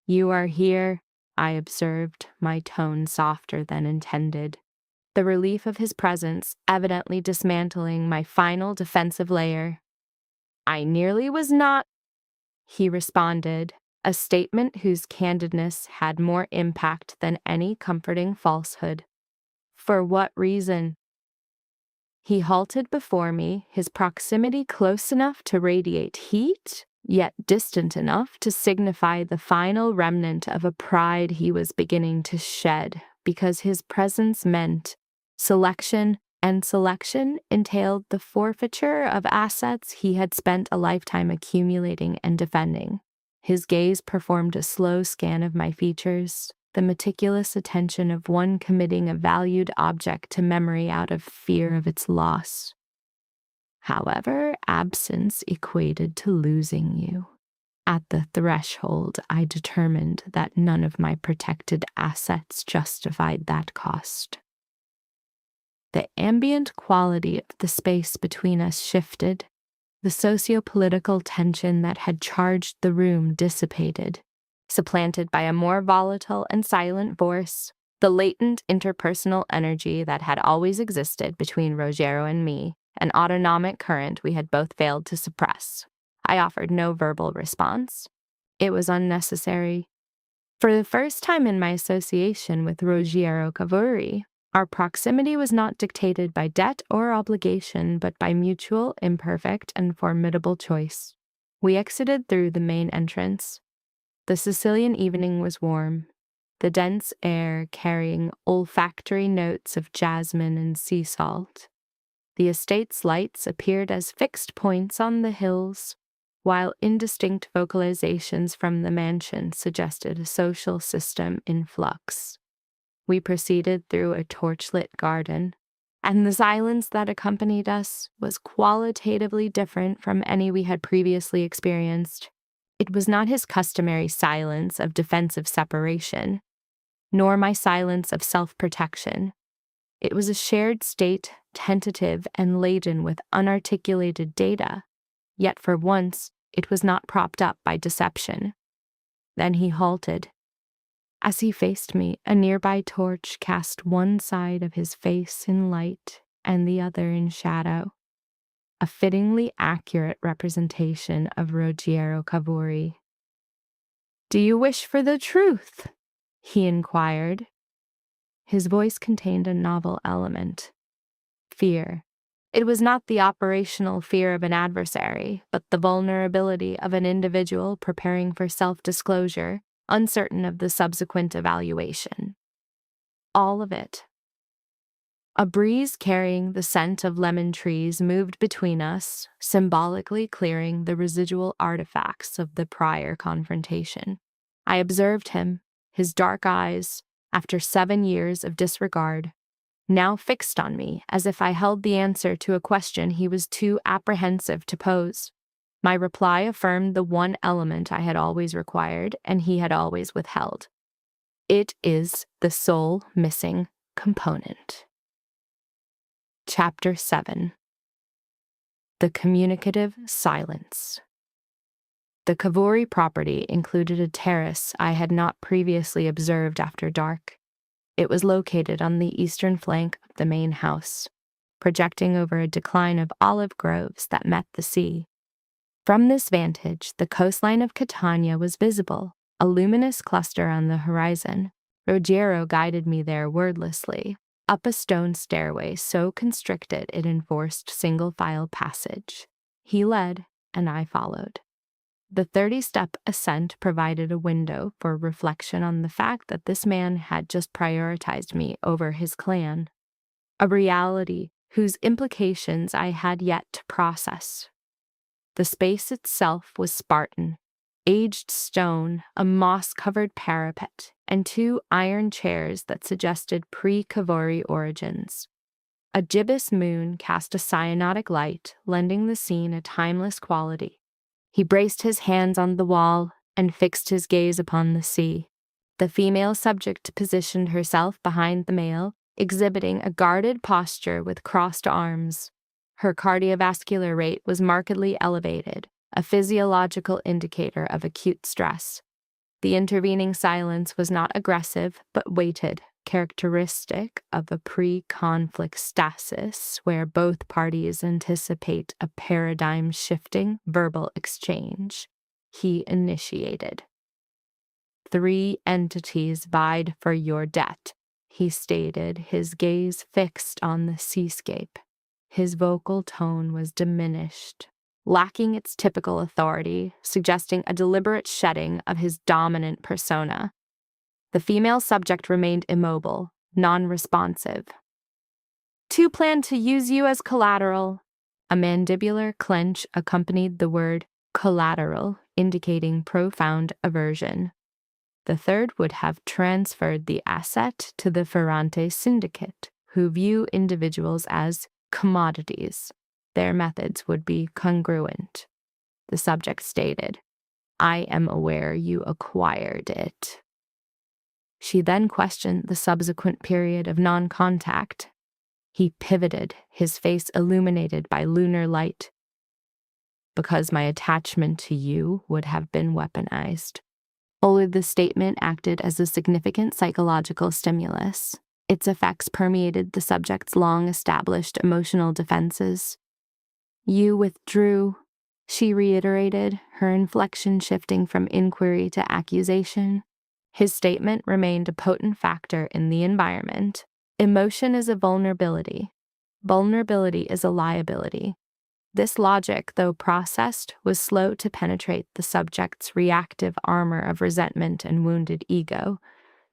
"You are here," I observed, my tone softer than intended, the relief of his presence evidently dismantling my final defensive layer. "I nearly was not," he responded, a statement whose candidness had more impact than any comforting falsehood. "For what reason?" He halted before me, his proximity close enough to radiate heat, yet distant enough to signify the final remnant of a pride he was beginning to shed, because his presence meant selection, and selection entailed the forfeiture of assets he had spent a lifetime accumulating and defending. His gaze performed a slow scan of my features, the meticulous attention of one committing a valued object to memory out of fear of its loss. "However, absence equated to losing you. At the threshold, I determined that none of my protected assets justified that cost." The ambient quality of the space between us shifted. The socio-political tension that had charged the room dissipated, supplanted by a more volatile and silent force, the latent interpersonal energy that had always existed between Roggiero and me, an autonomic current we had both failed to suppress. I offered no verbal response. It was unnecessary. For the first time in my association with Ruggiero Cavouri, our proximity was not dictated by debt or obligation, but by mutual, imperfect, and formidable choice. We exited through the main entrance. The Sicilian evening was warm, the dense air carrying olfactory notes of jasmine and sea salt. The estate's lights appeared as fixed points on the hills, while indistinct vocalizations from the mansion suggested a social system in flux. We proceeded through a torchlit garden, and the silence that accompanied us was qualitatively different from any we had previously experienced. It was not his customary silence of defensive separation, nor my silence of self-protection. It was a shared state, tentative and laden with unarticulated data, yet for once it was not propped up by deception. Then he halted. As he faced me, a nearby torch cast one side of his face in light and the other in shadow, a fittingly accurate representation of Ruggiero Cavouri. "Do you wish for the truth?" he inquired. His voice contained a novel element, fear, It was not the operational fear of an adversary, but the vulnerability of an individual preparing for self-disclosure, uncertain of the subsequent evaluation. All of it. A breeze carrying the scent of lemon trees moved between us, symbolically clearing the residual artifacts of the prior confrontation. I observed him, his dark eyes, after 7 years of disregard, now fixed on me as if I held the answer to a question he was too apprehensive to pose. My reply affirmed the one element I had always required and he had always withheld. It is the sole missing component. Chapter 7. The Communicative Silence. The Kavori property included a terrace I had not previously observed after dark. It was located on the eastern flank of the main house, projecting over a decline of olive groves that met the sea. From this vantage, the coastline of Catania was visible, a luminous cluster on the horizon. Ruggiero guided me there wordlessly, up a stone stairway so constricted it enforced single-file passage. He led, and I followed. The 30-step ascent provided a window for reflection on the fact that this man had just prioritized me over his clan, a reality whose implications I had yet to process. The space itself was Spartan, aged stone, a moss-covered parapet, and 2 iron chairs that suggested pre-Kavori origins. A gibbous moon cast a cyanotic light, lending the scene a timeless quality. He braced his hands on the wall and fixed his gaze upon the sea. The female subject positioned herself behind the male, exhibiting a guarded posture with crossed arms. Her cardiovascular rate was markedly elevated, a physiological indicator of acute stress. The intervening silence was not aggressive, but weighted, characteristic of a pre-conflict stasis where both parties anticipate a paradigm-shifting verbal exchange. He initiated. 3 entities vied for your debt, he stated, his gaze fixed on the seascape. His vocal tone was diminished, lacking its typical authority, suggesting a deliberate shedding of his dominant persona. The female subject remained immobile, non-responsive. 2 plan to use you as collateral. A mandibular clench accompanied the word collateral, indicating profound aversion. The third would have transferred the asset to the Ferrante syndicate, who view individuals as commodities. Their methods would be congruent. The subject stated, I am aware you acquired it. She then questioned the subsequent period of non-contact. He pivoted, his face illuminated by lunar light. Because my attachment to you would have been weaponized. Only the statement acted as a significant psychological stimulus. Its effects permeated the subject's long-established emotional defenses. You withdrew, she reiterated, her inflection shifting from inquiry to accusation. His statement remained a potent factor in the environment. Emotion is a vulnerability. Vulnerability is a liability. This logic, though processed, was slow to penetrate the subject's reactive armor of resentment and wounded ego,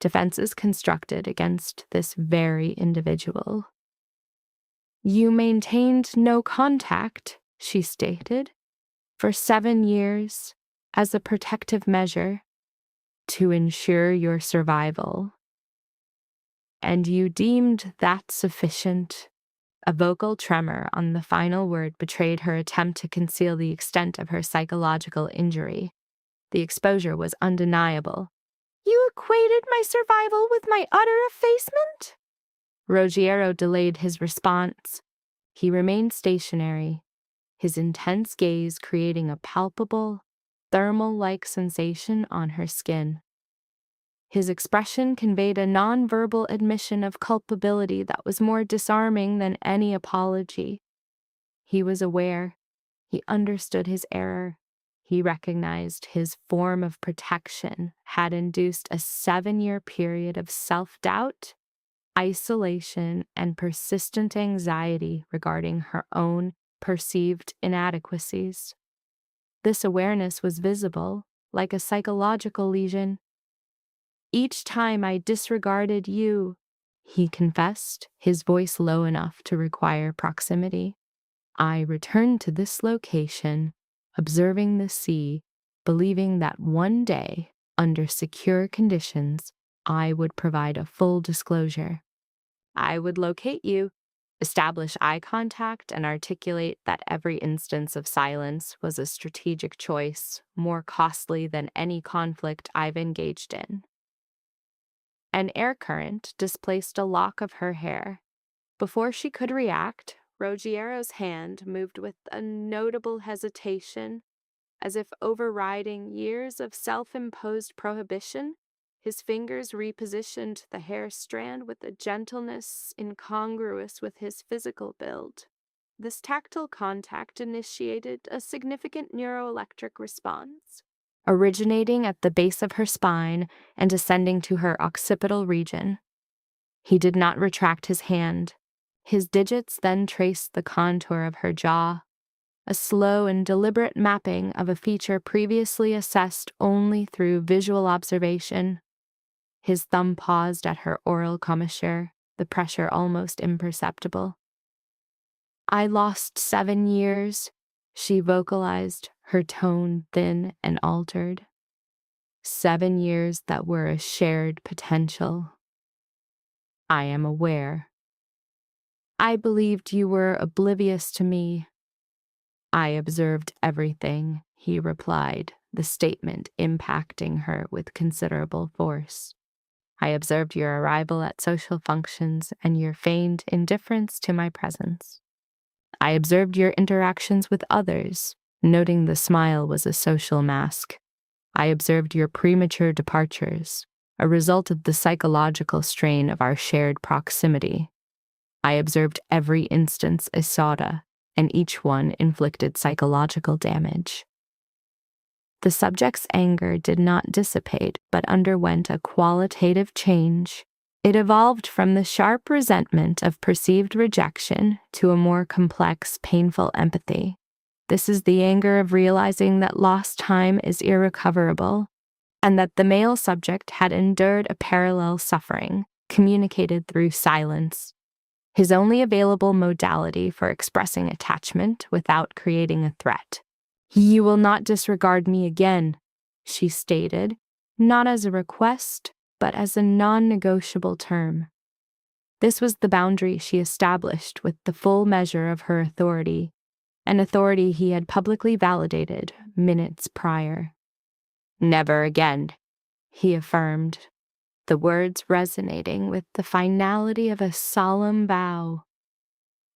defenses constructed against this very individual. You maintained no contact, she stated, for 7 years as a protective measure to ensure your survival. And you deemed that sufficient. A vocal tremor on the final word betrayed her attempt to conceal the extent of her psychological injury. The exposure was undeniable. You equated my survival with my utter effacement? Ruggiero delayed his response. He remained stationary, his intense gaze creating a palpable, thermal-like sensation on her skin. His expression conveyed a nonverbal admission of culpability that was more disarming than any apology. He was aware. He understood his error. He recognized his form of protection had induced a 7-year period of self-doubt isolation, and persistent anxiety regarding her own perceived inadequacies. This awareness was visible, like a psychological lesion. Each time I disregarded you, he confessed, his voice low enough to require proximity. I returned to this location, observing the sea, believing that one day, under secure conditions, I would provide a full disclosure. I would locate you, establish eye contact, and articulate that every instance of silence was a strategic choice, more costly than any conflict I've engaged in. An air current displaced a lock of her hair. Before she could react, Roggiero's hand moved with a notable hesitation, as if overriding years of self-imposed prohibition. His fingers repositioned the hair strand with a gentleness incongruous with his physical build. This tactile contact initiated a significant neuroelectric response, originating at the base of her spine and ascending to her occipital region. He did not retract his hand. His digits then traced the contour of her jaw, a slow and deliberate mapping of a feature previously assessed only through visual observation. His thumb paused at her oral commissure, the pressure almost imperceptible. I lost 7 years, she vocalized, her tone thin and altered. 7 years that were a shared potential. I am aware. I believed you were oblivious to me. I observed everything, he replied, the statement impacting her with considerable force. I observed your arrival at social functions and your feigned indifference to my presence. I observed your interactions with others, noting the smile was a social mask. I observed your premature departures, a result of the psychological strain of our shared proximity. I observed every instance as soda, and each one inflicted psychological damage. The subject's anger did not dissipate, but underwent a qualitative change. It evolved from the sharp resentment of perceived rejection to a more complex, painful empathy. This is the anger of realizing that lost time is irrecoverable, and that the male subject had endured a parallel suffering, communicated through silence. His only available modality for expressing attachment without creating a threat. You will not disregard me again, she stated, not as a request, but as a non-negotiable term. This was the boundary she established with the full measure of her authority, an authority he had publicly validated minutes prior. Never again, he affirmed, the words resonating with the finality of a solemn vow.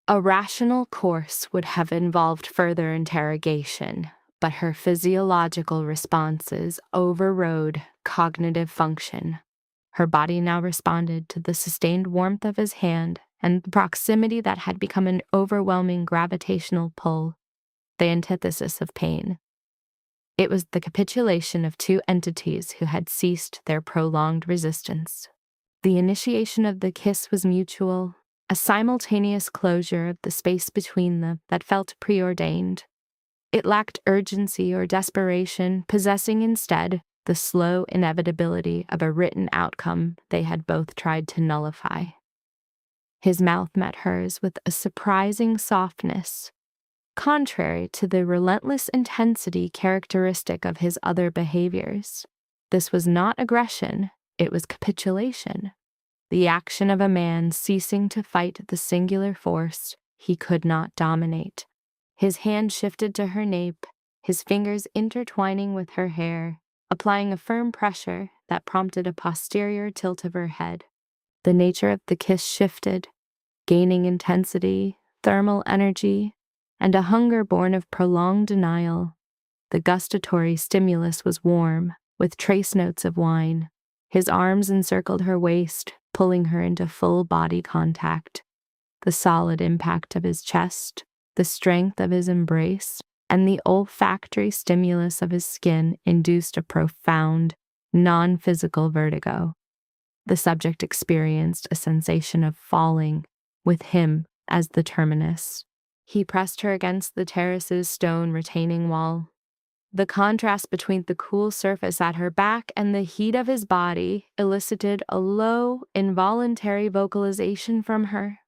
A rational course would have involved further interrogation, but her physiological responses overrode cognitive function. Her body now responded to the sustained warmth of his hand and the proximity that had become an overwhelming gravitational pull, the antithesis of pain. It was the capitulation of two entities who had ceased their prolonged resistance. The initiation of the kiss was mutual, a simultaneous closure of the space between them that felt preordained. It lacked urgency or desperation, possessing instead the slow inevitability of a written outcome they had both tried to nullify. His mouth met hers with a surprising softness, contrary to the relentless intensity characteristic of his other behaviors. This was not aggression, it was capitulation. The action of a man ceasing to fight the singular force he could not dominate. His hand shifted to her nape, his fingers intertwining with her hair, applying a firm pressure that prompted a posterior tilt of her head. The nature of the kiss shifted, gaining intensity, thermal energy, and a hunger born of prolonged denial. The gustatory stimulus was warm, with trace notes of wine. His arms encircled her waist, pulling her into full body contact. The solid impact of his chest, the strength of his embrace, and the olfactory stimulus of his skin induced a profound, non-physical vertigo. The subject experienced a sensation of falling, with him as the terminus. He pressed her against the terrace's stone retaining wall. The contrast between the cool surface at her back and the heat of his body elicited a low, involuntary vocalization from her.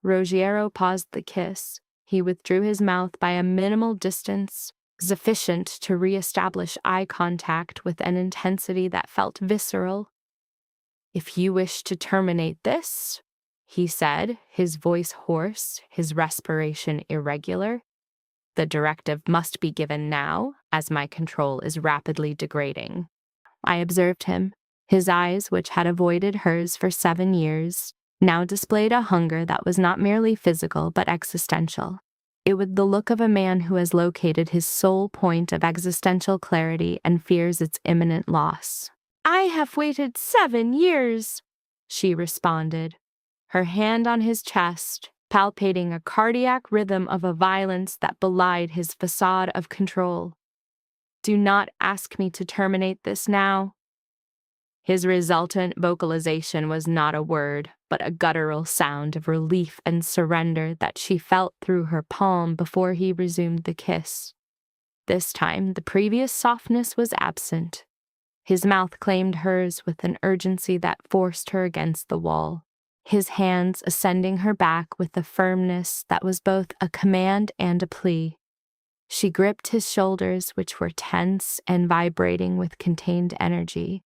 Ruggiero paused the kiss. He withdrew his mouth by a minimal distance, sufficient to re-establish eye contact with an intensity that felt visceral. "If you wish to terminate this," he said, his voice hoarse, his respiration irregular, "the directive must be given now, as my control is rapidly degrading." I observed him. His eyes, which had avoided hers for 7 years, now displayed a hunger that was not merely physical but existential. It was the look of a man who has located his sole point of existential clarity and fears its imminent loss. "I have waited 7 years," she responded, her hand on his chest, palpating a cardiac rhythm of a violence that belied his facade of control. "Do not ask me to terminate this now." His resultant vocalization was not a word, but a guttural sound of relief and surrender that she felt through her palm before he resumed the kiss. This time, the previous softness was absent. His mouth claimed hers with an urgency that forced her against the wall, his hands ascending her back with a firmness that was both a command and a plea. She gripped his shoulders, which were tense and vibrating with contained energy,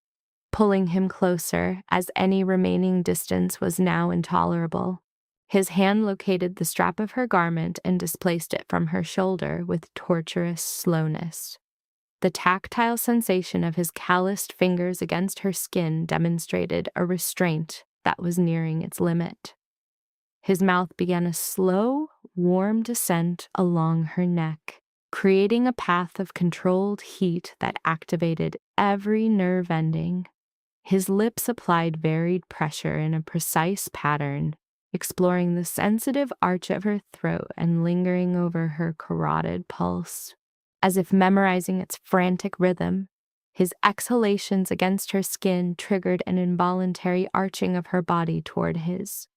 pulling him closer as any remaining distance was now intolerable. His hand located the strap of her garment and displaced it from her shoulder with torturous slowness. The tactile sensation of his calloused fingers against her skin demonstrated a restraint that was nearing its limit. His mouth began a slow, warm descent along her neck, creating a path of controlled heat that activated every nerve ending. His lips applied varied pressure in a precise pattern, exploring the sensitive arch of her throat and lingering over her carotid pulse. As if memorizing its frantic rhythm, his exhalations against her skin triggered an involuntary arching of her body toward his.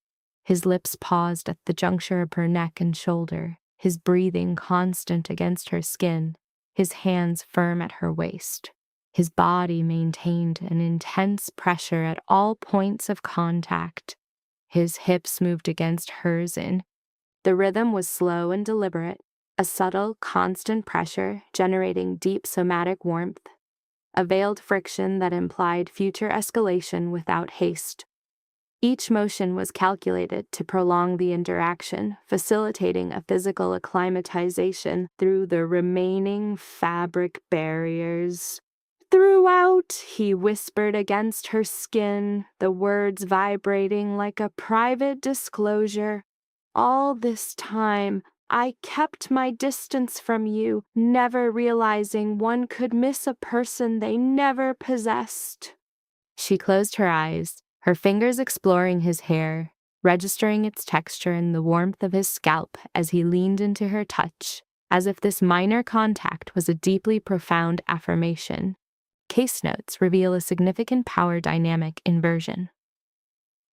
His lips paused at the juncture of her neck and shoulder, his breathing constant against her skin, his hands firm at her waist. His body maintained an intense pressure at all points of contact. His hips moved against hers the rhythm was slow and deliberate, a subtle, constant pressure generating deep somatic warmth, a veiled friction that implied future escalation without haste. Each motion was calculated to prolong the interaction, facilitating a physical acclimatization through the remaining fabric barriers. "Throughout," he whispered against her skin, the words vibrating like a private disclosure, "all this time, I kept my distance from you, never realizing one could miss a person they never possessed." She closed her eyes, her fingers exploring his hair, registering its texture and the warmth of his scalp as he leaned into her touch, as if this minor contact was a deeply profound affirmation. Case notes reveal a significant power dynamic inversion.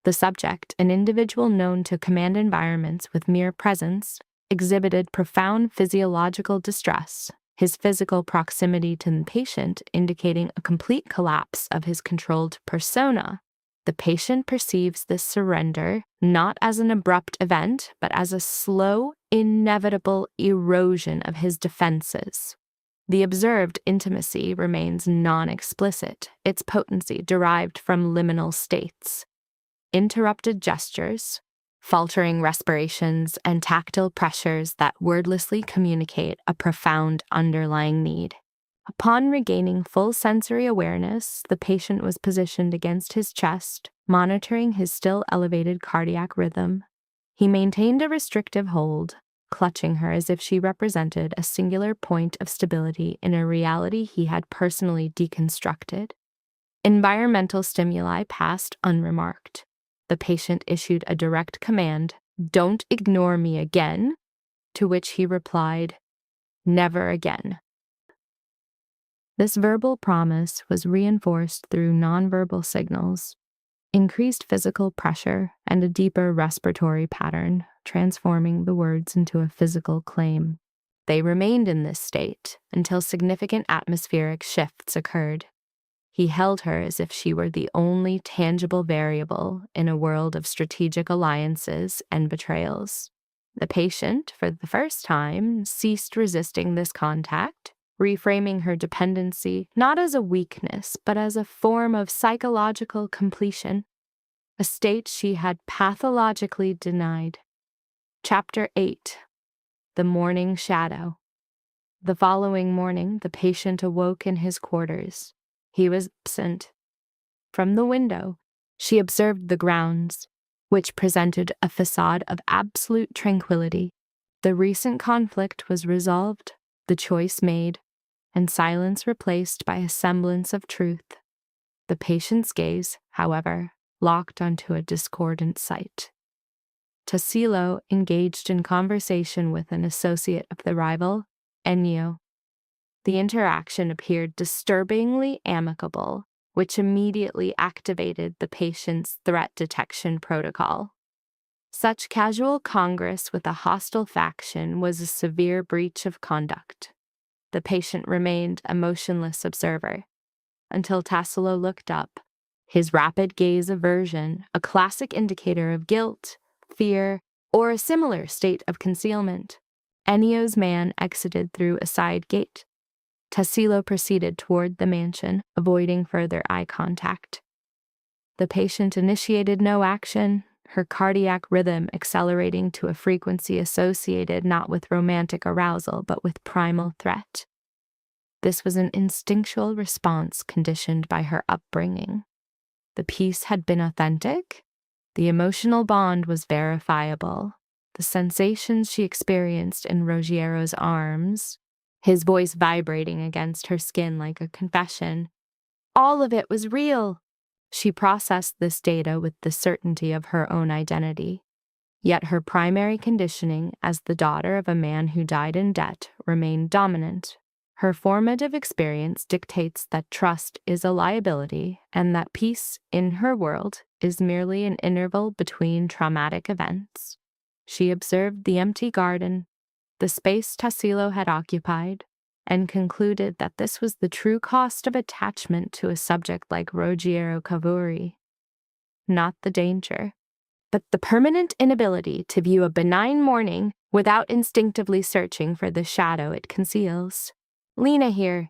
The subject, an individual known to command environments with mere presence, exhibited profound physiological distress, his physical proximity to the patient indicating a complete collapse of his controlled persona. The patient perceives this surrender not as an abrupt event, but as a slow, inevitable erosion of his defenses. The observed intimacy remains non-explicit, its potency derived from liminal states. Interrupted gestures, faltering respirations, and tactile pressures that wordlessly communicate a profound underlying need. Upon regaining full sensory awareness, the patient was positioned against his chest, monitoring his still elevated cardiac rhythm. He maintained a restrictive hold, clutching her as if she represented a singular point of stability in a reality he had personally deconstructed. Environmental stimuli passed unremarked. The patient issued a direct command, "Don't ignore me again," to which he replied, "Never again." This verbal promise was reinforced through nonverbal signals. increased physical pressure, and a deeper respiratory pattern, transforming the words into a physical claim. They remained in this state until significant atmospheric shifts occurred. He held her as if she were the only tangible variable in a world of strategic alliances and betrayals. The patient, for the first time, ceased resisting this contact, reframing her dependency not as a weakness, but as a form of psychological completion, a state she had pathologically denied. Chapter 8. The Morning Shadow. The following morning, the patient awoke in his quarters. He was absent. From the window, she observed the grounds, which presented a facade of absolute tranquility. The recent conflict was resolved, the choice made, and silence replaced by a semblance of truth. The patient's gaze, however, locked onto a discordant sight. Tassilo engaged in conversation with an associate of the rival, Ennio. The interaction appeared disturbingly amicable, which immediately activated the patient's threat detection protocol. Such casual congress with a hostile faction was a severe breach of conduct. The patient remained a motionless observer until Tassilo looked up, his rapid gaze aversion, a classic indicator of guilt, fear, or a similar state of concealment. Ennio's man exited through a side gate. Tassilo proceeded toward the mansion, avoiding further eye contact. The patient initiated no action, her cardiac rhythm accelerating to a frequency associated not with romantic arousal but with primal threat. This was an instinctual response conditioned by her upbringing. The peace had been authentic. The emotional bond was verifiable. The sensations she experienced in Roggiero's arms, his voice vibrating against her skin like a confession, all of it was real. She processed this data with the certainty of her own identity. Yet her primary conditioning as the daughter of a man who died in debt remained dominant. Her formative experience dictates that trust is a liability and that peace in her world is merely an interval between traumatic events. She observed the empty garden, the space Tassilo had occupied, and concluded that this was the true cost of attachment to a subject like Ruggiero Cavouri. Not the danger, but the permanent inability to view a benign morning without instinctively searching for the shadow it conceals. Lena here.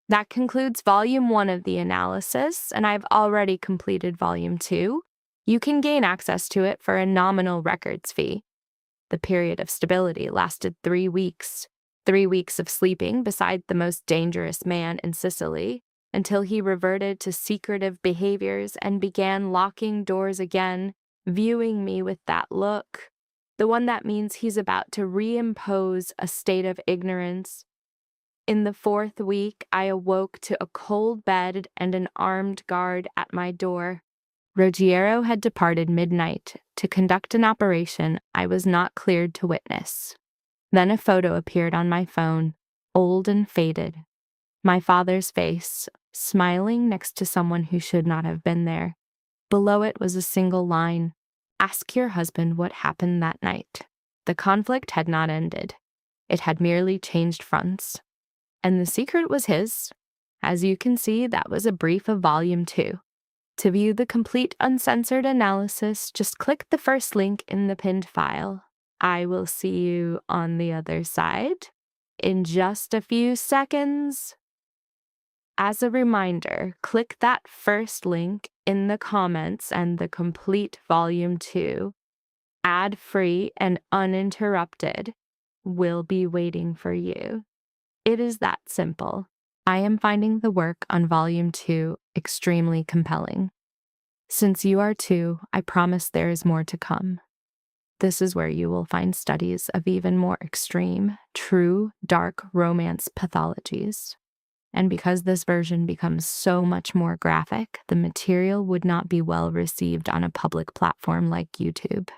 That concludes Volume 1 of the analysis, and I've already completed Volume 2. You can gain access to it for a nominal records fee. The period of stability lasted 3 weeks. 3 weeks of sleeping beside the most dangerous man in Sicily, until he reverted to secretive behaviors and began locking doors again, viewing me with that look, the one that means he's about to reimpose a state of ignorance. In the 4th week, I awoke to a cold bed and an armed guard at my door. Ruggiero had departed midnight to conduct an operation I was not cleared to witness. Then a photo appeared on my phone, old and faded. My father's face, smiling next to someone who should not have been there. Below it was a single line: "Ask your husband what happened that night." The conflict had not ended. It had merely changed fronts. And the secret was his. As you can see, that was a brief of Volume 2. To view the complete uncensored analysis, just click the first link in the pinned file. I will see you on the other side in just a few seconds. As a reminder, click that first link in the comments and the complete Volume 2, ad-free and uninterrupted, will be waiting for you. It is that simple. I am finding the work on Volume 2 extremely compelling. Since you are too, I promise there is more to come. This is where you will find studies of even more extreme, true, dark romance pathologies. And because this version becomes so much more graphic, the material would not be well received on a public platform like YouTube.